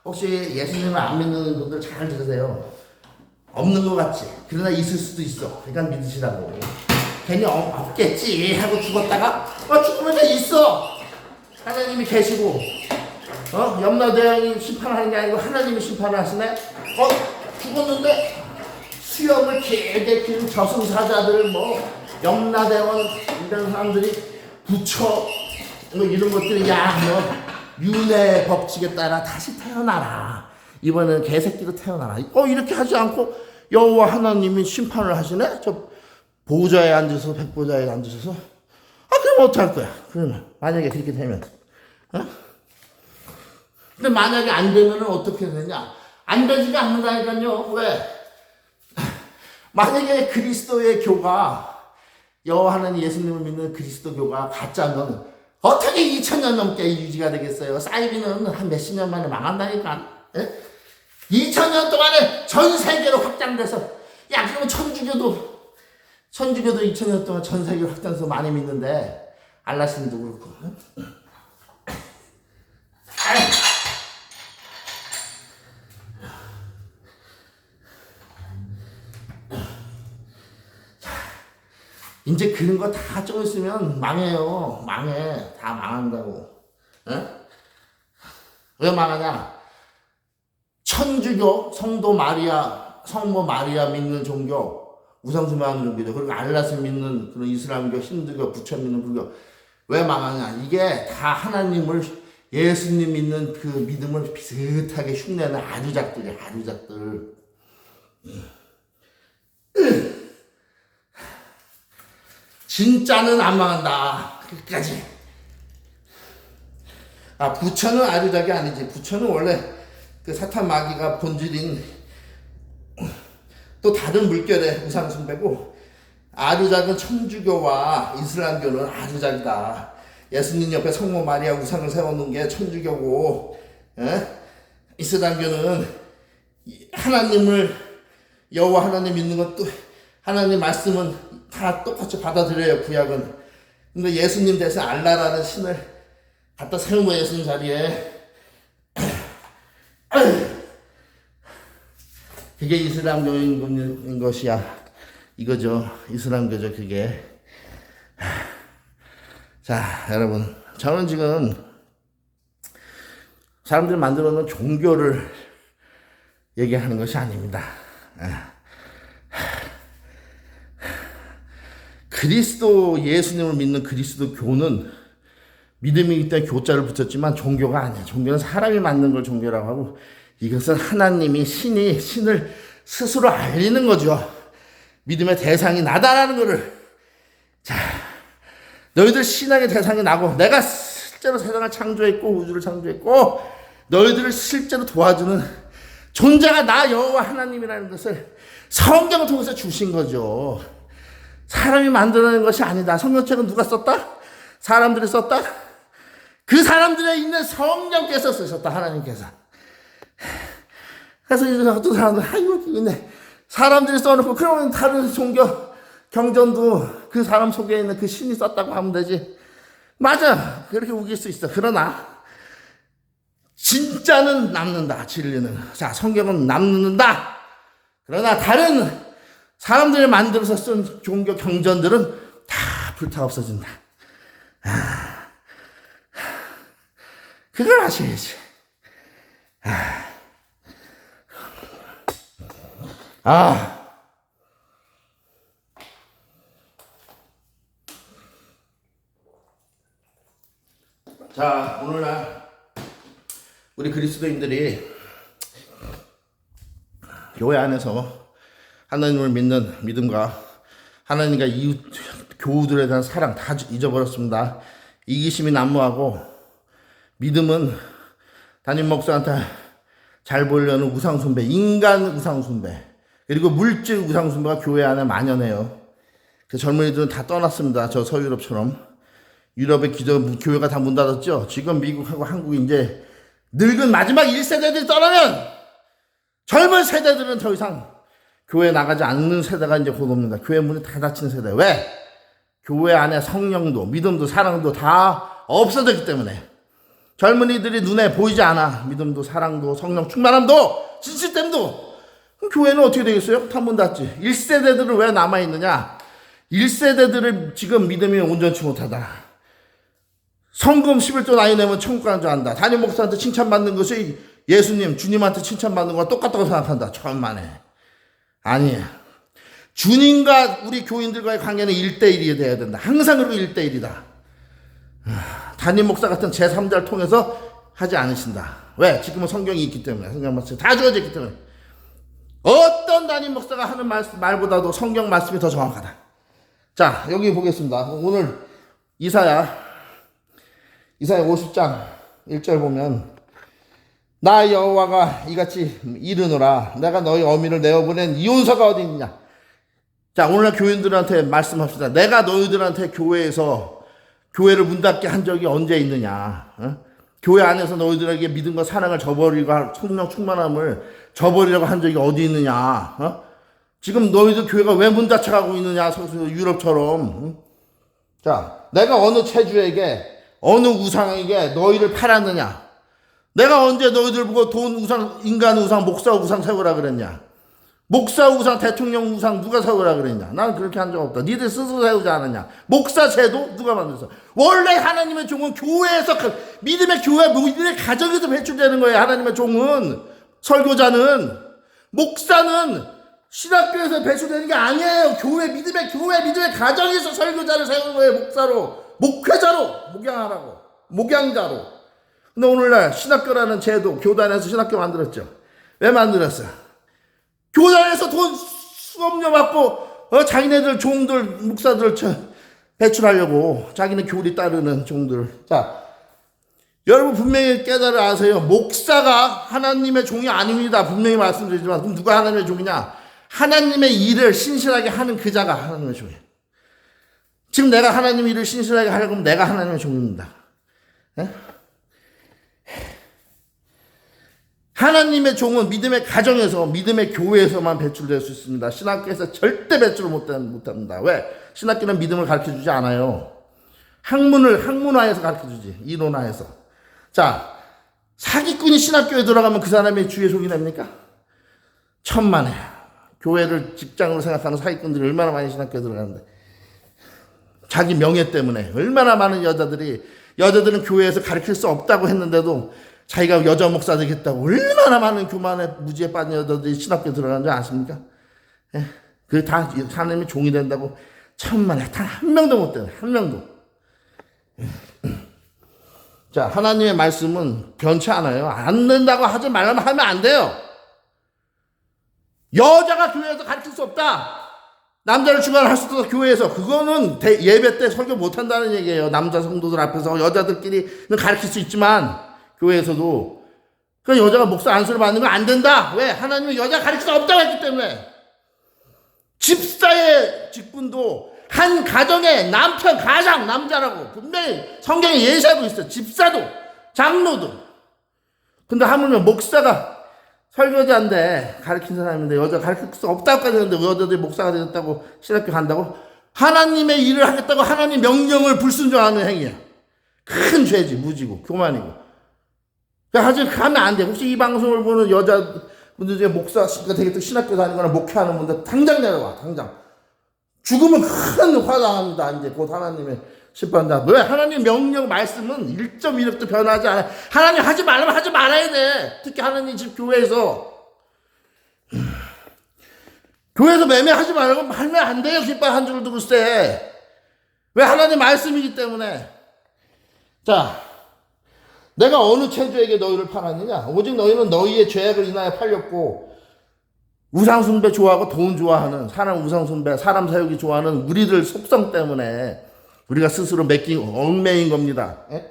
혹시 예수님을 안 믿는 분들 잘 들으세요. 없는 것 같지? 그러나 있을 수도 있어. 그러니까 믿으시라고. 괜히 없겠지 하고 죽었다가 죽으면 있어. 하나님이 계시고, 염라대왕이 심판하는 게 아니고 하나님이 심판을 하시네. 죽었는데 수염을 길게 긴 저승사자들, 염라대원 이런 사람들이 부처 이런 것들이 윤회 법칙에 따라 다시 태어나라. 이번에는 개새끼로 태어나라. 이렇게 하지 않고 여호와 하나님이 심판을 하시네. 저 보좌에 앉으셔서 백보좌에 앉으셔서 그럼 어떡할 거야? 그러면 만약에 그렇게 되면 근데 만약에 안 되면 어떻게 되냐? 안 되지가 않는다니까요. 왜? 만약에 그리스도의 교가 여호와 하나님 예수님을 믿는 그리스도 교가 가짜면 어떻게 2000년 넘게 유지가 되겠어요? 사이비는 한 몇십 년 만에 망한다니까. 2000년 동안에 전 세계로 확장돼서 그러면 천주교도 2000년 동안 전 세계로 확장해서 많이 믿는데 알라신도 그렇고. 이제 그런 거 다 좀 있으면 망해요. 다 망한다고. 왜 망하냐? 천주교, 성모 마리아 믿는 종교, 우상숭배하는 종교죠. 그리고 알랏을 믿는 그런 이슬람교, 힌두교, 부처 믿는 불교. 왜 망하냐? 이게 다 하나님을, 예수님 믿는 그 믿음을 비슷하게 흉내는 아류작들이야, 아류작들. 진짜는 안 망한다. 끝까지. 부처는 아류작이 아니지. 부처는 원래 그 사탄 마귀가 본질인 또 다른 물결의 우상숭배고, 아류작은 천주교와 이슬람교는 아류작이다. 예수님 옆에 성모 마리아 우상을 세워놓은 게 천주교고, 이슬람교는 하나님을, 여호와 하나님 믿는 것도, 하나님 말씀은 다 똑같이 받아들여요, 구약은. 근데 예수님 대신 알라라는 신을 갖다 세운 거예요, 예수님 자리에. 그게 이슬람교인 것이야. 이거죠. 이슬람교죠, 그게. 자, 여러분. 저는 지금 사람들이 만들어 놓은 종교를 얘기하는 것이 아닙니다. 그리스도, 예수님을 믿는 그리스도 교는 믿음이기 때문에 교자를 붙였지만 종교가 아니야. 종교는 사람이 만든 걸 종교라고 하고, 이것은 하나님이, 신을 스스로 알리는 거죠. 믿음의 대상이 나다라는 거를. 자, 너희들 신앙의 대상이 나고, 내가 실제로 세상을 창조했고 우주를 창조했고 너희들을 실제로 도와주는 존재가 나 여호와 하나님이라는 것을 성경을 통해서 주신 거죠. 사람이 만들어낸 것이 아니다. 성경책은 누가 썼다? 사람들이 썼다? 그 사람들에 있는 성령께서 쓰셨다. 하나님께서. 그래서 이제 어떤 사람들, 근데 사람들이 써놓고, 그러면 다른 종교, 경전도 그 사람 속에 있는 그 신이 썼다고 하면 되지. 맞아. 그렇게 우길 수 있어. 그러나, 진짜는 남는다. 진리는. 자, 성경은 남는다. 그러나 다른 사람들이 만들어서 쓴 종교 경전들은 다 불타 없어진다. 그걸 아셔야지. 자, 오늘날 우리 그리스도인들이 교회 안에서 하나님을 믿는 믿음과 하나님과 이웃 교우들에 대한 사랑 다 잊어버렸습니다. 이기심이 난무하고, 믿음은 담임 목사한테 잘 보이려는 우상숭배, 인간 우상숭배, 그리고 물질 우상숭배가 교회 안에 만연해요. 그 젊은이들은 다 떠났습니다. 저 서유럽처럼. 유럽의 교회가 다 문 닫았죠. 지금 미국하고 한국이 이제 늙은 마지막 1세대들이 떠나면 젊은 세대들은 더 이상 교회 나가지 않는 세대가 이제 곧 옵니다. 교회 문이 다 닫힌 세대. 왜? 교회 안에 성령도, 믿음도, 사랑도 다 없어졌기 때문에. 젊은이들이 눈에 보이지 않아. 믿음도, 사랑도, 성령 충만함도, 진실됨도. 그럼 교회는 어떻게 되겠어요? 다 문 닫지. 1세대들은 왜 남아있느냐? 1세대들을 지금 믿음이 온전치 못하다. 성금 11조 나이 내면 천국 가는 줄 안다. 담임 목사한테 칭찬받는 것이 예수님, 주님한테 칭찬받는 거와 똑같다고 생각한다. 천만에. 아니야. 주님과 우리 교인들과의 관계는 1대1이 돼야 된다. 항상 그리고 1대1이다. 담임 목사 같은 제3자를 통해서 하지 않으신다. 왜? 지금은 성경이 있기 때문에. 성경 말씀이 다 주어져 있기 때문에. 어떤 담임 목사가 하는 말보다도 성경 말씀이 더 정확하다. 자, 여기 보겠습니다. 오늘 이사야 50장 1절 보면 나 여호와가 이같이 이르노라 내가 너희 어미를 내어보낸 이혼서가 어디 있느냐. 자, 오늘날 교인들한테 말씀합시다. 내가 너희들한테 교회를 문 닫게 한 적이 언제 있느냐. 교회 안에서 너희들에게 믿음과 사랑을 저버리고 성령 충만함을 저버리려고 한 적이 어디 있느냐. 지금 너희들 교회가 왜 문 닫혀가고 있느냐. 유럽처럼. 자, 내가 어느 체주에게 어느 우상에게 너희를 팔았느냐. 내가 언제 너희들 보고 돈 우상, 인간 우상, 목사 우상 세우라 그랬냐. 목사 우상, 대통령 우상 누가 세우라 그랬냐. 나는 그렇게 한 적 없다. 니들 스스로 세우지 않았냐. 목사 제도 누가 만들었어. 원래 하나님의 종은 교회에서, 믿음의 교회, 믿음의 가정에서 배출되는 거예요. 하나님의 종은. 설교자는, 목사는 신학교에서 배출되는 게 아니에요. 믿음의 가정에서 설교자를 세우는 거예요. 목사로, 목회자로, 목양자로. 근데 오늘날 신학교라는 제도, 교단에서 신학교 만들었죠. 왜 만들었어? 교단에서 돈 수업료 받고 자기네들 종들 목사들 배출하려고 자기네 교리 따르는 종들. 자, 여러분 분명히 깨달아 아세요. 목사가 하나님의 종이 아닙니다. 분명히 말씀드리지만 그럼 누가 하나님의 종이냐? 하나님의 일을 신실하게 하는 그 자가 하나님의 종이에요. 지금 내가 하나님의 일을 신실하게 하려고 하면 내가 하나님의 종입니다. 에? 하나님의 종은 믿음의 가정에서, 믿음의 교회에서만 배출될 수 있습니다. 신학교에서 절대 배출을 못합니다. 왜? 신학교는 믿음을 가르쳐주지 않아요. 학문화해서 가르쳐주지. 이론화해서. 자, 사기꾼이 신학교에 들어가면 그 사람이 주의 종이 됩니까? 천만에. 교회를 직장으로 생각하는 사기꾼들이 얼마나 많이 신학교에 들어가는데. 자기 명예 때문에 얼마나 많은 여자들은 교회에서 가르칠 수 없다고 했는데도 자기가 여자 목사 되겠다고 얼마나 많은 교만에 무지에 빠진 여자들이 신학교에 들어가는 줄 아십니까? 예? 그게 다 하나님의 종이 된다고 천만에 단 한 명도 못 돼요. 한 명도. 자, 하나님의 말씀은 변치 않아요. 안 된다고 하지 말라면 하면 안 돼요. 여자가 교회에서 가르칠 수 없다. 남자를 주관할 수 없어 교회에서. 그거는 예배 때 설교 못 한다는 얘기예요. 남자 성도들 앞에서 여자들끼리는 가르칠 수 있지만 교회에서도. 그 여자가 목사 안수를 받는 건 안 된다. 왜? 하나님은 여자 가르칠 수 없다고 했기 때문에. 집사의 직분도 한 가정의 남편, 가장 남자라고 분명히 성경에 예시하고 있어요. 집사도, 장로도. 근데 하물며 목사가 설교자인데 가르친 사람인데 여자 가르칠 수 없다고까지 했는데 여자들이 목사가 되었다고 신학교 간다고? 하나님의 일을 하겠다고 하나님 명령을 불순종하는 행위야. 큰 죄지. 무지고 교만이고. 하면 안 돼. 혹시 이 방송을 보는 여자분들 중에 목사가 되겠다 신학교 다니거나 목회하는 분들 당장 내려와. 당장. 죽으면 큰 화당합니다. 이제 곧 하나님의 심판다. 왜? 하나님 명령 말씀은 1.1획도 변하지 않아요. 하나님 하지 말라면 하지 말아야 돼. 특히 하나님 집 교회에서. 교회에서 매매하지 말라고 하면 안 돼요. 깃발 한 줄을 두고 있대. 왜? 하나님 말씀이기 때문에. 자, 내가 어느 체주에게 너희를 팔았느냐? 오직 너희는 너희의 죄악을 인하여 팔렸고 우상숭배 좋아하고 돈 좋아하는 사람 우상숭배 사람 사육이 좋아하는 우리들 속성 때문에 우리가 스스로 얽매인 겁니다. 에?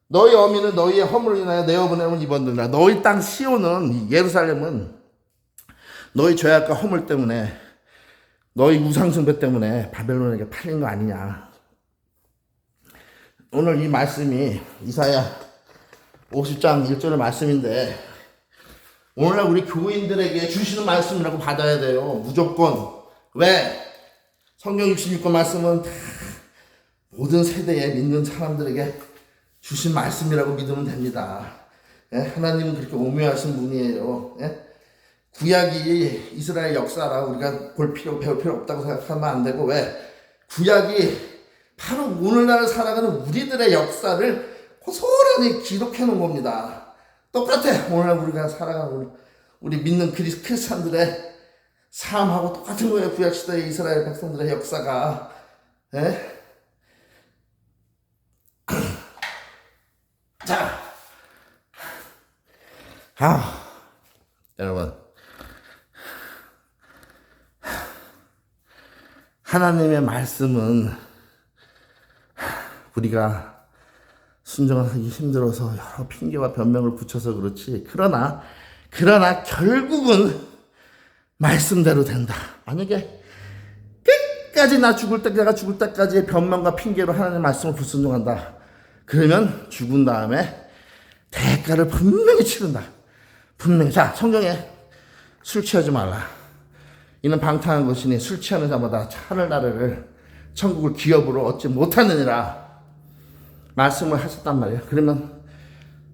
너희 어미는 너희의 허물을 인하여 내어보내면 입었느니라. 너희 땅 시온은 예루살렘은 너희 죄악과 허물 때문에 너희 우상숭배 때문에 바벨론에게 팔린 거 아니냐. 오늘 이 말씀이 이사야 50장 1절의 말씀인데 오늘날 우리 교인들에게 주시는 말씀이라고 받아야 돼요. 무조건. 왜? 성경 66권 말씀은 다 모든 세대에 믿는 사람들에게 주신 말씀이라고 믿으면 됩니다. 예? 하나님은 그렇게 오묘하신 분이에요. 예? 구약이 이스라엘 역사라 우리가 배울 필요 없다고 생각하면 안 되고. 왜? 구약이 바로 오늘날 살아가는 우리들의 역사를 고스란히 기록해 놓은 겁니다. 똑같아. 오늘 우리가 살아가는 우리 믿는 크리스찬들의 삶하고 똑같은 거예요. 구약시대의 이스라엘 백성들의 역사가. 예? 자, 여러분, 하나님의 말씀은 우리가 순종하기 힘들어서 여러 핑계와 변명을 붙여서 그렇지, 그러나 결국은 말씀대로 된다. 만약에 끝까지 내가 죽을 때까지 변명과 핑계로 하나님의 말씀을 불순종한다, 그러면 죽은 다음에 대가를 분명히 치른다. 분명히. 자, 성경에 술 취하지 말라. 이는 방탕한 것이니 술 취하는 자마다 하늘나라를 천국을 기업으로 얻지 못하느니라 말씀을 하셨단 말이에요. 그러면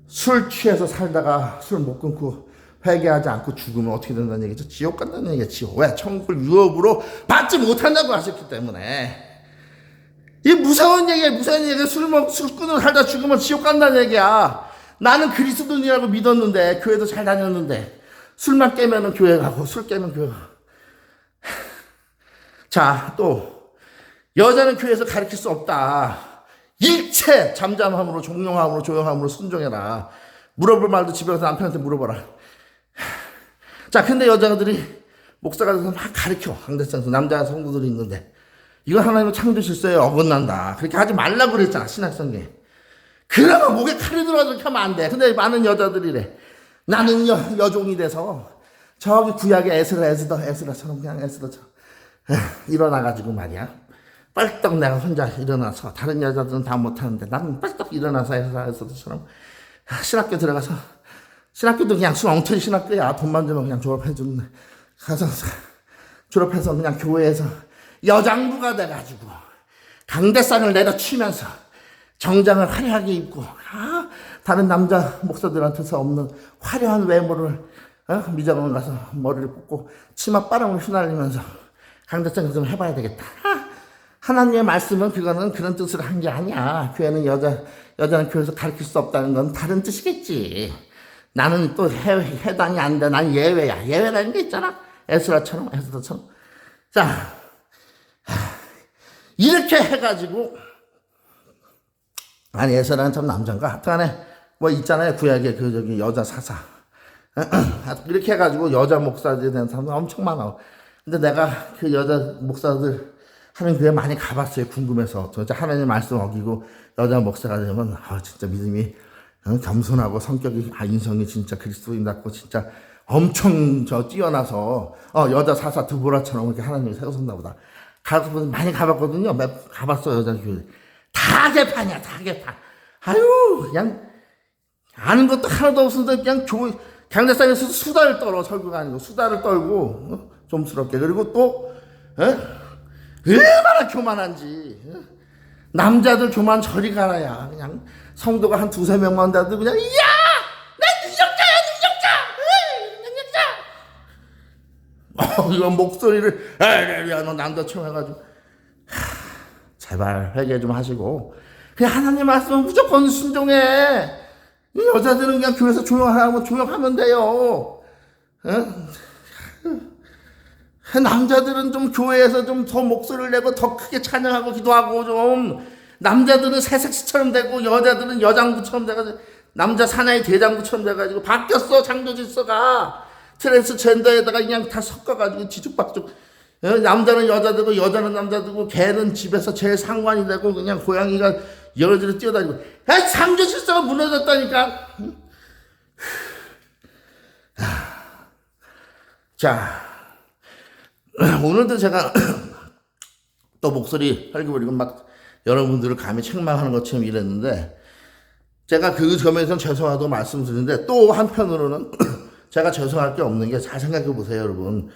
술 취해서 살다가 술 못 끊고 회개하지 않고 죽으면 어떻게 된다는 얘기죠? 지옥 간다는 얘기죠. 지옥. 왜? 천국을 유업으로 받지 못한다고 하셨기 때문에. 이 무서운 얘기야. 술 끊고 살다 죽으면 지옥 간다는 얘기야. 나는 그리스도인이라고 믿었는데, 교회도 잘 다녔는데, 술만 깨면은 교회 가고, 술 깨면 교회 가고. 자, 또, 여자는 교회에서 가르칠 수 없다. 일체 잠잠함으로, 종용함으로, 조용함으로 순종해라. 물어볼 말도 집에 가서 남편한테 물어봐라. 자, 근데 여자들이 목사가 돼서 막 가르쳐. 강대상에서 남자 성도들이 있는데, 이건 하나님의 창조 질서에 어긋난다. 그렇게 하지 말라고 그랬잖아, 신학성경에. 그러면 목에 칼이 들어가서 그렇게 하면 안 돼. 근데 많은 여자들이래. 나는 여종이 돼서 저기 구약의 에스라처럼 그냥 에스라처럼 일어나가지고 말이야. 빨떡 내가 혼자 일어나서, 다른 여자들은 다 못하는데 나는 빨떡 일어나서 에스라처럼 신학교 들어가서, 신학교도 그냥 술 엉터리 신학교야. 돈만 주면 그냥 졸업해주는, 가서 졸업해서 그냥 교회에서 여장부가 돼가지고 강대상을 내려치면서 정장을 화려하게 입고, 다른 남자 목사들한테서 없는 화려한 외모를, 미장원 가서 머리를 뽑고 치마 바람을 휘날리면서 강대상 좀 해봐야 되겠다. 하나님의 말씀은 그거는 그런 뜻으로 한 게 아니야. 교회는 여자는 교회에서 가르칠 수 없다는 건 다른 뜻이겠지. 나는 또 해당이 안 돼. 난 예외야. 예외라는 게 있잖아. 에스라처럼. 자, 이렇게 해가지고, 아니, 에스라는 참 남자인가? 하여튼간에, 뭐 있잖아요. 구약에 여자 사사. 이렇게 해가지고 여자 목사들에 대한 사람들 엄청 많아. 근데 내가 그 여자 목사들 하는 교회 많이 가봤어요. 궁금해서. 진짜 하나님 말씀 어기고 여자 목사가 되면, 진짜 믿음이 겸손하고 성격이, 인성이 진짜 그리스도인답고 진짜 엄청 뛰어나서, 여자 사사 드보라처럼 이렇게 하나님이 세우셨나 보다. 많이 가봤거든요. 가봤어, 여자 교회. 다 개판이야, 다 개판. 그냥, 아는 것도 하나도 없어서 그냥 강대상에서 수다를 떨어, 설교가 아니고. 수다를 떨고, 좀스럽게. 그리고 또, 얼마나 교만한지. 남자들 교만 저리 가라야. 그냥, 성도가 한 두세 명만 돼도 그냥, 야! 나 능력자야! 이거 목소리를, 너 남자처럼 해가지고. 제발 회개 좀 하시고, 그냥 하나님 말씀은 무조건 순종해. 여자들은 그냥 교회에서 조용하면 돼요. 남자들은 좀 교회에서 좀 더 목소리를 내고 더 크게 찬양하고 기도하고, 좀 남자들은 새색시처럼 되고 여자들은 여장부처럼 돼가지고, 남자 사나이 대장부처럼 돼가지고 바뀌었어. 창조 질서가 트랜스젠더에다가 그냥 다 섞어가지고 뒤죽박죽. 남자는 여자 되고 여자는 남자 되고, 개는 집에서 제일 상관이 되고, 그냥 고양이가 여러들이 뛰어다니고. 창조 질서가 무너졌다니까. 자, 오늘도 제가 또 목소리 헐기버리고 막 여러분들을 감히 책망하는 것처럼 이랬는데, 제가 그 점에서는 죄송하다고 말씀드리는데, 또 한편으로는 제가 죄송할 게 없는 게, 잘 생각해 보세요, 여러분.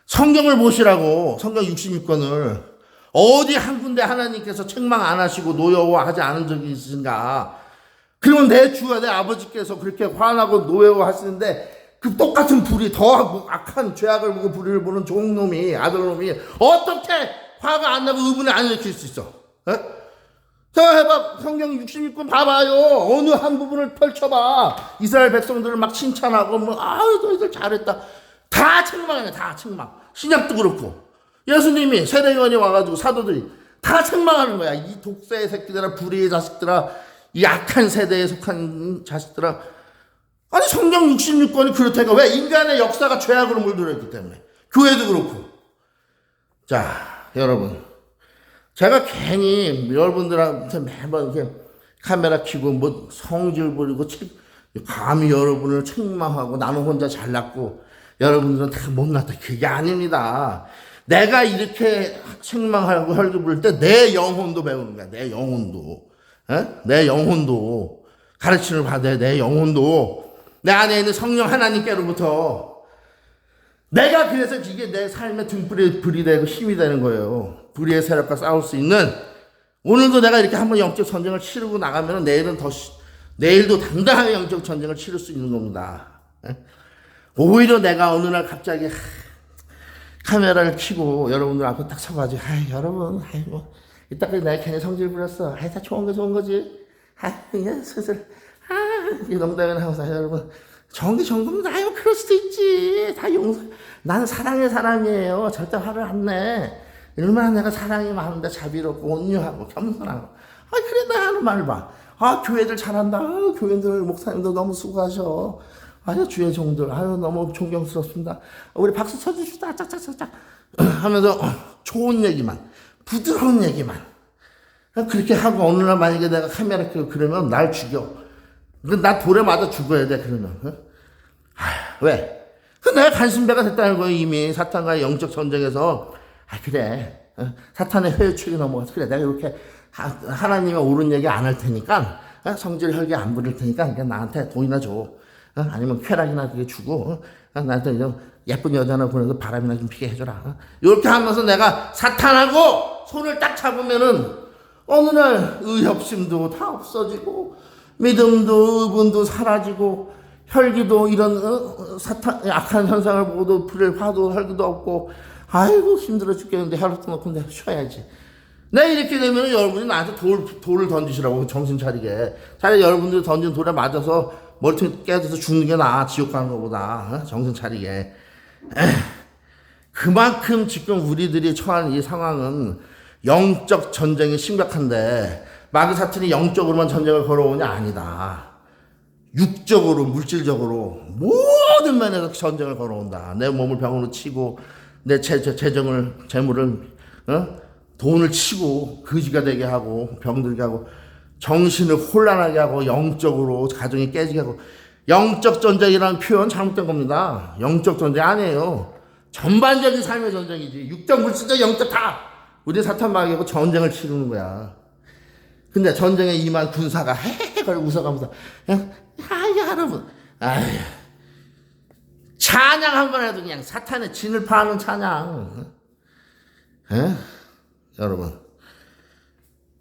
성경을 보시라고, 성경 66권을. 어디 한 군데 하나님께서 책망 안 하시고 노여워하지 않은 적이 있으신가? 그러면 내 주와 내 아버지께서 그렇게 화나고 노여워하시는데, 그 똑같은 불이, 더 악한 죄악을 보고 불의를 보는 종놈이, 아들놈이 어떻게 화가 안 나고 의분을 안 일으킬 수 있어? 자, 해봐. 성경 66권 봐봐요. 어느 한 부분을 펼쳐봐. 이스라엘 백성들을 막 칭찬하고, 너희들 잘했다. 다 책망이야, 다 책망. 신약도 그렇고. 예수님이 세례요한이 와가지고 사도들이 다 책망하는 거야. 이 독사의 새끼들아, 불의의 자식들아, 이 악한 세대에 속한 자식들아. 아니 성경 66권이 그렇다니까. 왜? 인간의 역사가 죄악으로 물들어있기 때문에. 교회도 그렇고. 자, 여러분, 제가 괜히 여러분들한테 매번 이렇게 카메라 켜고 뭐 성질 부리고 감히 여러분을 책망하고 나는 혼자 잘났고 여러분들은 다 못났다, 그게 아닙니다. 내가 이렇게 책망하고 혈기 부를 때 내 영혼도 배우는 거야. 내 영혼도. 내 영혼도 가르침을 받아야 내 영혼도 내 안에 있는 성령 하나님께로부터. 내가 그래서 이게 내 삶의 등불이 불이 되고 힘이 되는 거예요. 불의의 세력과 싸울 수 있는. 오늘도 내가 이렇게 한번 영적 전쟁을 치르고 나가면 내일도 당당하게 영적 전쟁을 치를 수 있는 겁니다. 오히려 내가 어느 날 갑자기 카메라를 켜고 여러분들 앞에 딱 서가지고, 여러분, 뭐, 이따까지 내가 괜히 성질 부렸어. 다 좋은 거지. 그냥 슬슬, 이 농담은 항상 여러분, 좋은 게 좋은 겁니다. 뭐 그럴 수도 있지. 다 나는 사랑의 사람이에요. 절대 화를 안 내. 얼마나 내가 사랑이 많은데 자비롭고 온유하고 겸손하고. 그래, 나 하는 말 봐. 교회들 잘한다. 교회들, 목사님들 너무 수고하셔. 주의 종들, 너무 존경스럽습니다. 우리 박수 쳐주시다, 짝짝짝짝. 하면서, 좋은 얘기만, 부드러운 얘기만. 그렇게 하고, 어느 날 만약에 내가 카메라 켜고 그러면 날 죽여. 나 돌에 맞아 죽어야 돼, 그러면. 왜? 내가 간신배가 됐다는 거예요, 이미. 사탄과의 영적 전쟁에서. 그래. 사탄의 회유축이 넘어가서, 그래. 내가 이렇게 하나님의 옳은 얘기 안 할 테니까, 성질 혈기 안 부릴 테니까, 그냥 나한테 돈이나 줘. 아니면 쾌락이나 그게 주고, 나한테 좀 예쁜 여자 하나 보내서 바람이나 좀 피게 해줘라. 이렇게 하면서 내가 사탄하고 손을 딱 잡으면은 어느 날 의협심도 다 없어지고, 믿음도 의분도 사라지고, 혈기도 이런 악한 현상을 보고도 불을 화도 혈기도 없고, 아이고 힘들어 죽겠는데 혈압도 놓고 내가 쉬어야지. 내 이렇게 되면 여러분이 나한테 돌을 던지시라고, 정신 차리게. 차라리 여러분들이 던진 돌에 맞아서 머리통이 깨져서 죽는 게 나아, 지옥 가는 것보다. 정신 차리게. 그만큼 지금 우리들이 처한 이 상황은 영적 전쟁이 심각한데, 마귀 사탄이 영적으로만 전쟁을 걸어오냐? 아니다. 육적으로, 물질적으로 모든 면에서 전쟁을 걸어온다. 내 몸을 병으로 치고, 내 재물을 돈을 치고 거지가 되게 하고, 병들게 하고, 정신을 혼란하게 하고, 영적으로 가정이 깨지게 하고. 영적 전쟁이라는 표현 잘못된 겁니다. 영적 전쟁 아니에요. 전반적인 삶의 전쟁이지. 육적, 물질적, 영적 다 우리 사탄 마귀하고 전쟁을 치르는 거야. 근데 전쟁에 임한 군사가 헤헤 웃어가면서 여러분, 찬양 한 번 해도 그냥 사탄의 진을 파는 찬양. 여러분,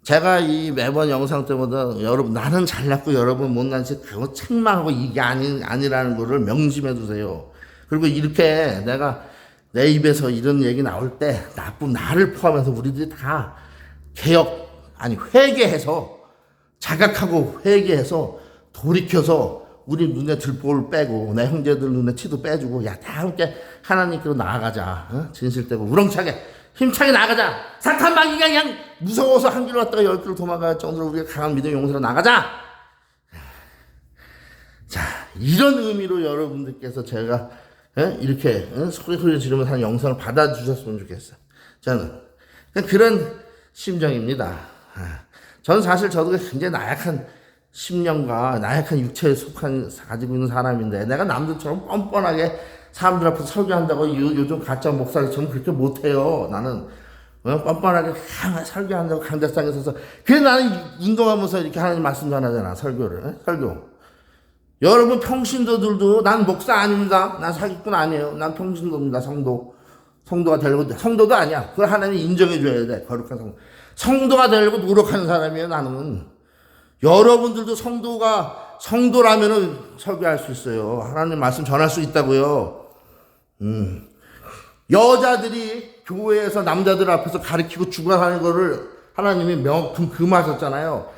제가 이 매번 영상 때마다 여러분, 나는 잘났고 여러분 못난 짓 그거 책망하고 이게 아니라는 거를 명심해 두세요. 그리고 이렇게 내가 내 입에서 이런 얘기 나올 때 나쁜 나를 포함해서 우리들이 다 회개해서, 자각하고 회개해서 돌이켜서 우리 눈에 들보를 빼고 내 형제들 눈에 티도 빼주고, 다 함께 하나님께로 나아가자. 진실되고 우렁차게 힘차게 나가자. 사탄 마귀가 그냥 무서워서 한 길로 왔다가 10길로 도망갈 정도로 우리가 강한 믿음의 용사로 나가자. 자, 이런 의미로 여러분들께서 제가 이렇게 소리 지르면서 하는 영상을 받아주셨으면 좋겠어요. 저는 그런 심정입니다. 저는 사실 저도 굉장히 나약한 심령과 나약한 육체에 가지고 있는 사람인데, 내가 남들처럼 뻔뻔하게 사람들 앞에서 설교한다고 요즘 가짜 목사처럼 그렇게 못해요. 나는 뻔뻔하게 설교한다고 강대상에 서서. 그래서 나는 운동하면서 이렇게 하나님 말씀 전하잖아, 설교. 여러분 평신도들도, 난 목사 아닙니다. 난 사기꾼 아니에요. 난 평신도입니다. 성도가 되려고, 성도도 아니야. 그걸 하나님이 인정해줘야 돼. 거룩한 성도가 되려고 노력하는 사람이에요, 나는. 여러분들도 성도라면은 설교할 수 있어요. 하나님 말씀 전할 수 있다고요. 여자들이 교회에서 남자들 앞에서 가르치고 죽어가는 거를 하나님이 명품 금하셨잖아요.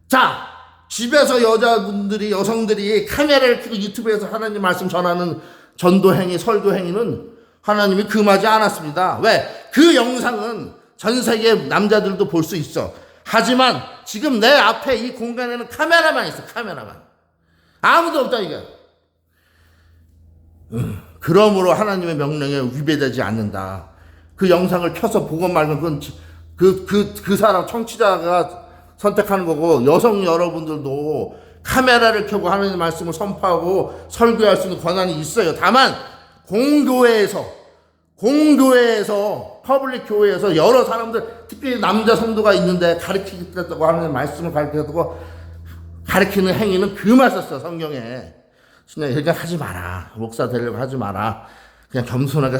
자, 집에서 여성들이 카메라를 켜고 유튜브에서 하나님 말씀 전하는 전도 행위, 설교 행위는 하나님이 금하지 않았습니다. 왜? 그 영상은 전 세계 남자들도 볼 수 있어. 하지만 지금 내 앞에 이 공간에는 카메라만 있어. 카메라만. 아무도 없다 이게. 그러므로 하나님의 명령에 위배되지 않는다. 그 영상을 켜서 보고 말면 그건 그 사람 청취자가 선택하는 거고, 여성 여러분들도 카메라를 켜고 하나님의 말씀을 선포하고 설교할 수 있는 권한이 있어요. 다만 공교회에서 퍼블릭 교회에서 여러 사람들, 특히 남자 성도가 있는데 가르치겠다고 하나님의 말씀을 가르치겠다고 가르치는 행위는 금하셨어. 성경에. 그냥 하지 마라. 목사 되려고 하지 마라. 그냥 겸손하게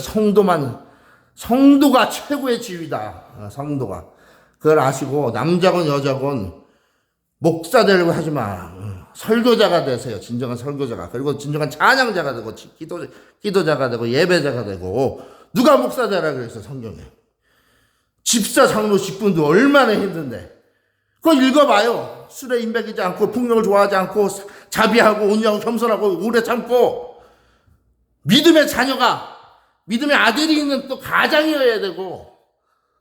성도가 최고의 지위다. 성도가. 그걸 아시고 남자건 여자건 목사 되려고 하지 마. 설교자가 되세요. 진정한 설교자가. 그리고 진정한 찬양자가 되고 기도자가 되고 예배자가 되고. 누가 목사 되라 그랬어 성경에. 집사 장로 직분도 얼마나 힘든데. 그거 읽어봐요. 술에 인백이지 않고 폭력을 좋아하지 않고 자비하고 온유하고 겸손하고 오래 참고, 믿음의 아들이 있는 또 가장이어야 되고,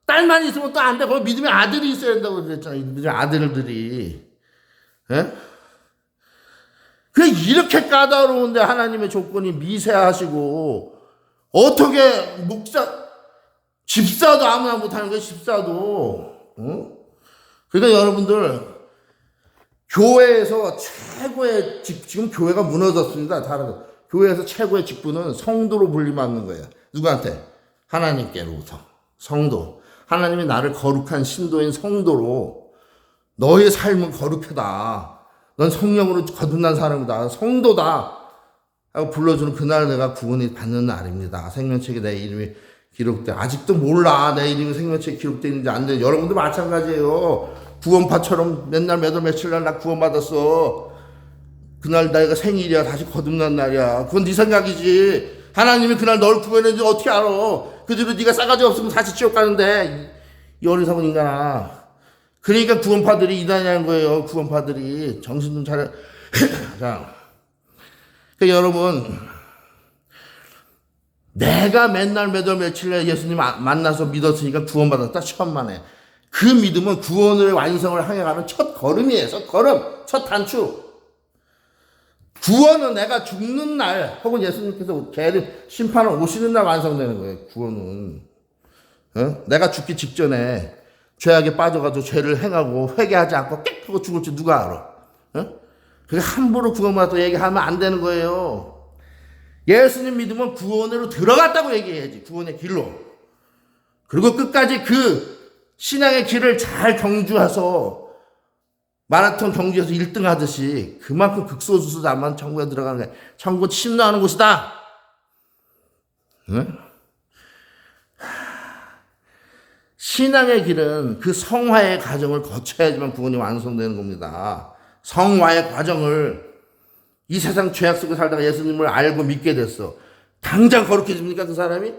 딸만 있으면 또 안 되고 믿음의 아들이 있어야 된다고 그랬잖아요. 믿음의 아들들이. 예? 그래 이렇게 까다로운데 하나님의 조건이 미세하시고, 어떻게 집사도 아무나 못하는 거예요. 집사도. 그러니까 여러분들, 교회에서 최고의 지금 교회가 무너졌습니다. 다른 교회에서 최고의 직분은 성도로 불림받는 거예요. 누구한테? 하나님께로부터. 성도. 하나님이 나를 거룩한 신도인 성도로, 너의 삶은 거룩하다. 넌 성령으로 거듭난 사람이다. 성도다. 하고 불러주는 그날 내가 구원이 받는 날입니다. 생명책에 내 이름이 기록돼. 아직도 몰라. 내 이름이 생명책에 기록되어 있는지 안 돼. 여러분도 마찬가지예요. 구원파처럼 맨날 몇 월 며칠 날 나 구원받았어. 그날 내가 생일이야. 다시 거듭난 날이야. 그건 네 생각이지. 하나님이 그날 널 구원했는지 어떻게 알아. 그 뒤로 네가 싸가지 없으면 다시 지옥 가는데. 이 어리석은 인간아. 그러니까 구원파들이 이단이라는 거예요. 구원파들이. 정신 좀 차려. 자, 그러니까 여러분, 내가 맨날 몇 월 며칠 날 예수님 만나서 믿었으니까 구원받았다. 천만에. 그 믿음은 구원을 완성을 향해 가는 첫 걸음이에요. 첫 걸음, 첫 단추. 구원은 내가 죽는 날, 혹은 예수님께서 죄를 심판을 오시는 날 완성되는 거예요. 구원은. 내가 죽기 직전에 죄악에 빠져가지고 죄를 행하고 회개하지 않고 깨끗하고 죽을지 누가 알아? 그게 함부로 구원받았다고 얘기하면 안 되는 거예요. 예수님 믿으면 구원으로 들어갔다고 얘기해야지. 구원의 길로. 그리고 끝까지 그 신앙의 길을 잘 경주해서 마라톤 경주에서 1등 하듯이 그만큼 극소수도 안 맞는 천국에 들어가는 게 천국 침노하는 곳이다. 응? 신앙의 길은 그 성화의 과정을 거쳐야지만 구원이 완성되는 겁니다. 성화의 과정을, 이 세상 죄악 속에 살다가 예수님을 알고 믿게 됐어. 당장 거룩해집니까 그 사람이?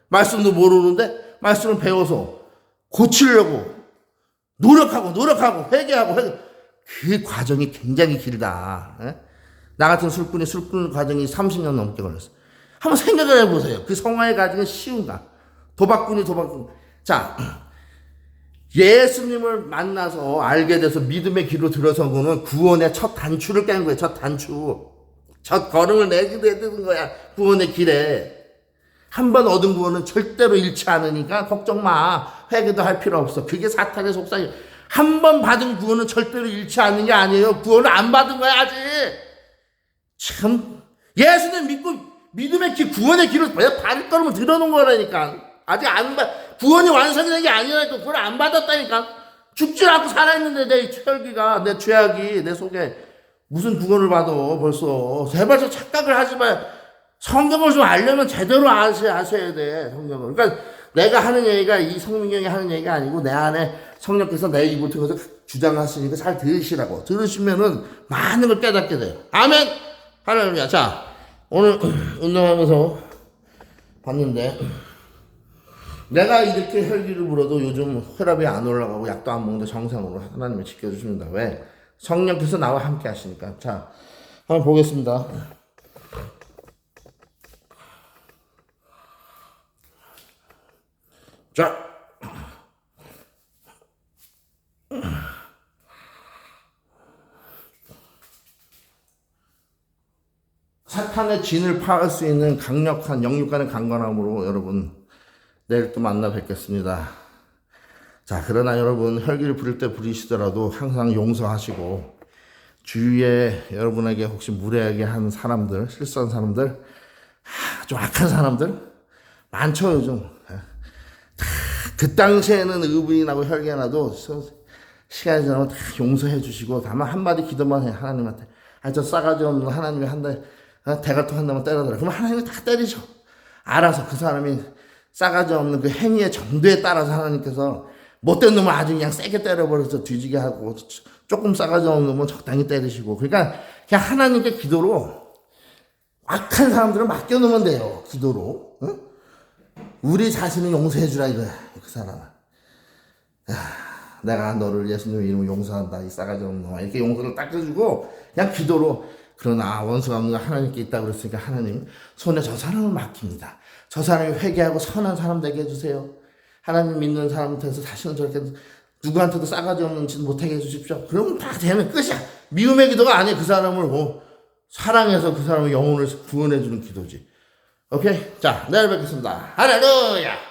말씀도 모르는데 말씀을 배워서 고치려고 노력하고 회개하고 그 과정이 굉장히 길다. 나 같은 술꾼이 술 끊는 과정이 30년 넘게 걸렸어. 한번 생각을 해보세요. 그 성화의 과정은 쉬운가? 도박꾼이. 자, 예수님을 만나서 알게 돼서 믿음의 길로 들어선 거는 구원의 첫 단추를 깬 거예요. 첫 단추. 첫 걸음을 내게 되는 거야. 구원의 길에. 한 번 얻은 구원은 절대로 잃지 않으니까 걱정 마. 회개도 할 필요 없어. 그게 사탄의 속삭임. 한 번 받은 구원은 절대로 잃지 않는 게 아니에요. 구원을 안 받은 거야 아직. 참, 예수님 믿고 믿음의 길, 구원의 길을 발걸음을 들어놓은 거라니까. 아직 구원이 완성이 된 게 아니라니까. 구원을 안 받았다니까. 죽지 않고 살아있는데 내 혈기가, 내 죄악이 내 속에 무슨 구원을 받아 벌써. 제발 저 착각을 하지 마. 성경을 좀 알려면 제대로 아셔야 돼. 성경을. 그러니까 내가 하는 얘기가 이 성경이 하는 얘기가 아니고 내 안에 성령께서 내 입을 통해서 주장하시니까 잘 들으시라고. 들으시면은 많은 걸 깨닫게 돼요. 아멘. 할렐루야. 자, 오늘 운동하면서 봤는데 내가 이렇게 혈기를 불어도 요즘 혈압이 안 올라가고 약도 안 먹는데 정상으로 하나님이 지켜주십니다. 왜? 성령께서 나와 함께 하시니까. 자, 한번 보겠습니다. 자, 사탄의 진을 파할 수 있는 강력한 영육간의 강건함으로 여러분 내일 또 만나 뵙겠습니다. 자, 그러나 여러분 혈기를 부릴 때 부리시더라도 항상 용서하시고 주위에 여러분에게 혹시 무례하게 한 사람들, 실수한 사람들, 좀 악한 사람들 많죠 요즘. 그 당시에는 의분이 나고 혈기가 나도 시간이 지나면 다 용서해 주시고 다만 한마디 기도만 해 하나님한테. 저 싸가지 없는 하나님이 한대 대갈통 한다면 때려더라. 그러면 하나님이 다 때리죠. 알아서 그 사람이 싸가지 없는 그 행위의 정도에 따라서 하나님께서 못된 놈을 아주 그냥 세게 때려버려서 뒤지게 하고 조금 싸가지 없는 놈은 적당히 때리시고. 그러니까 그냥 하나님께 기도로 악한 사람들을 맡겨놓으면 돼요. 기도로. 응? 우리 자신을 용서해 주라 이거야. 그 사람은. 내가 너를 예수님의 이름으로 용서한다. 이 싸가지 없는 놈아. 이렇게 용서를 딱 해주고 그냥 기도로. 그러나 원수가 없는 하나님께 있다고 그랬으니까 하나님 손에 저 사람을 맡깁니다. 저 사람이 회개하고 선한 사람 되게 해주세요. 하나님 믿는 사람한테서 다시는 저렇게 누구한테도 싸가지 없는 짓 못하게 해주십시오. 그러면 다 되면 끝이야. 미움의 기도가 아니에요. 그 사람을 사랑해서 그 사람의 영혼을 구원해주는 기도지. 오케이? 자, 내일 뵙겠습니다. 할렐루야!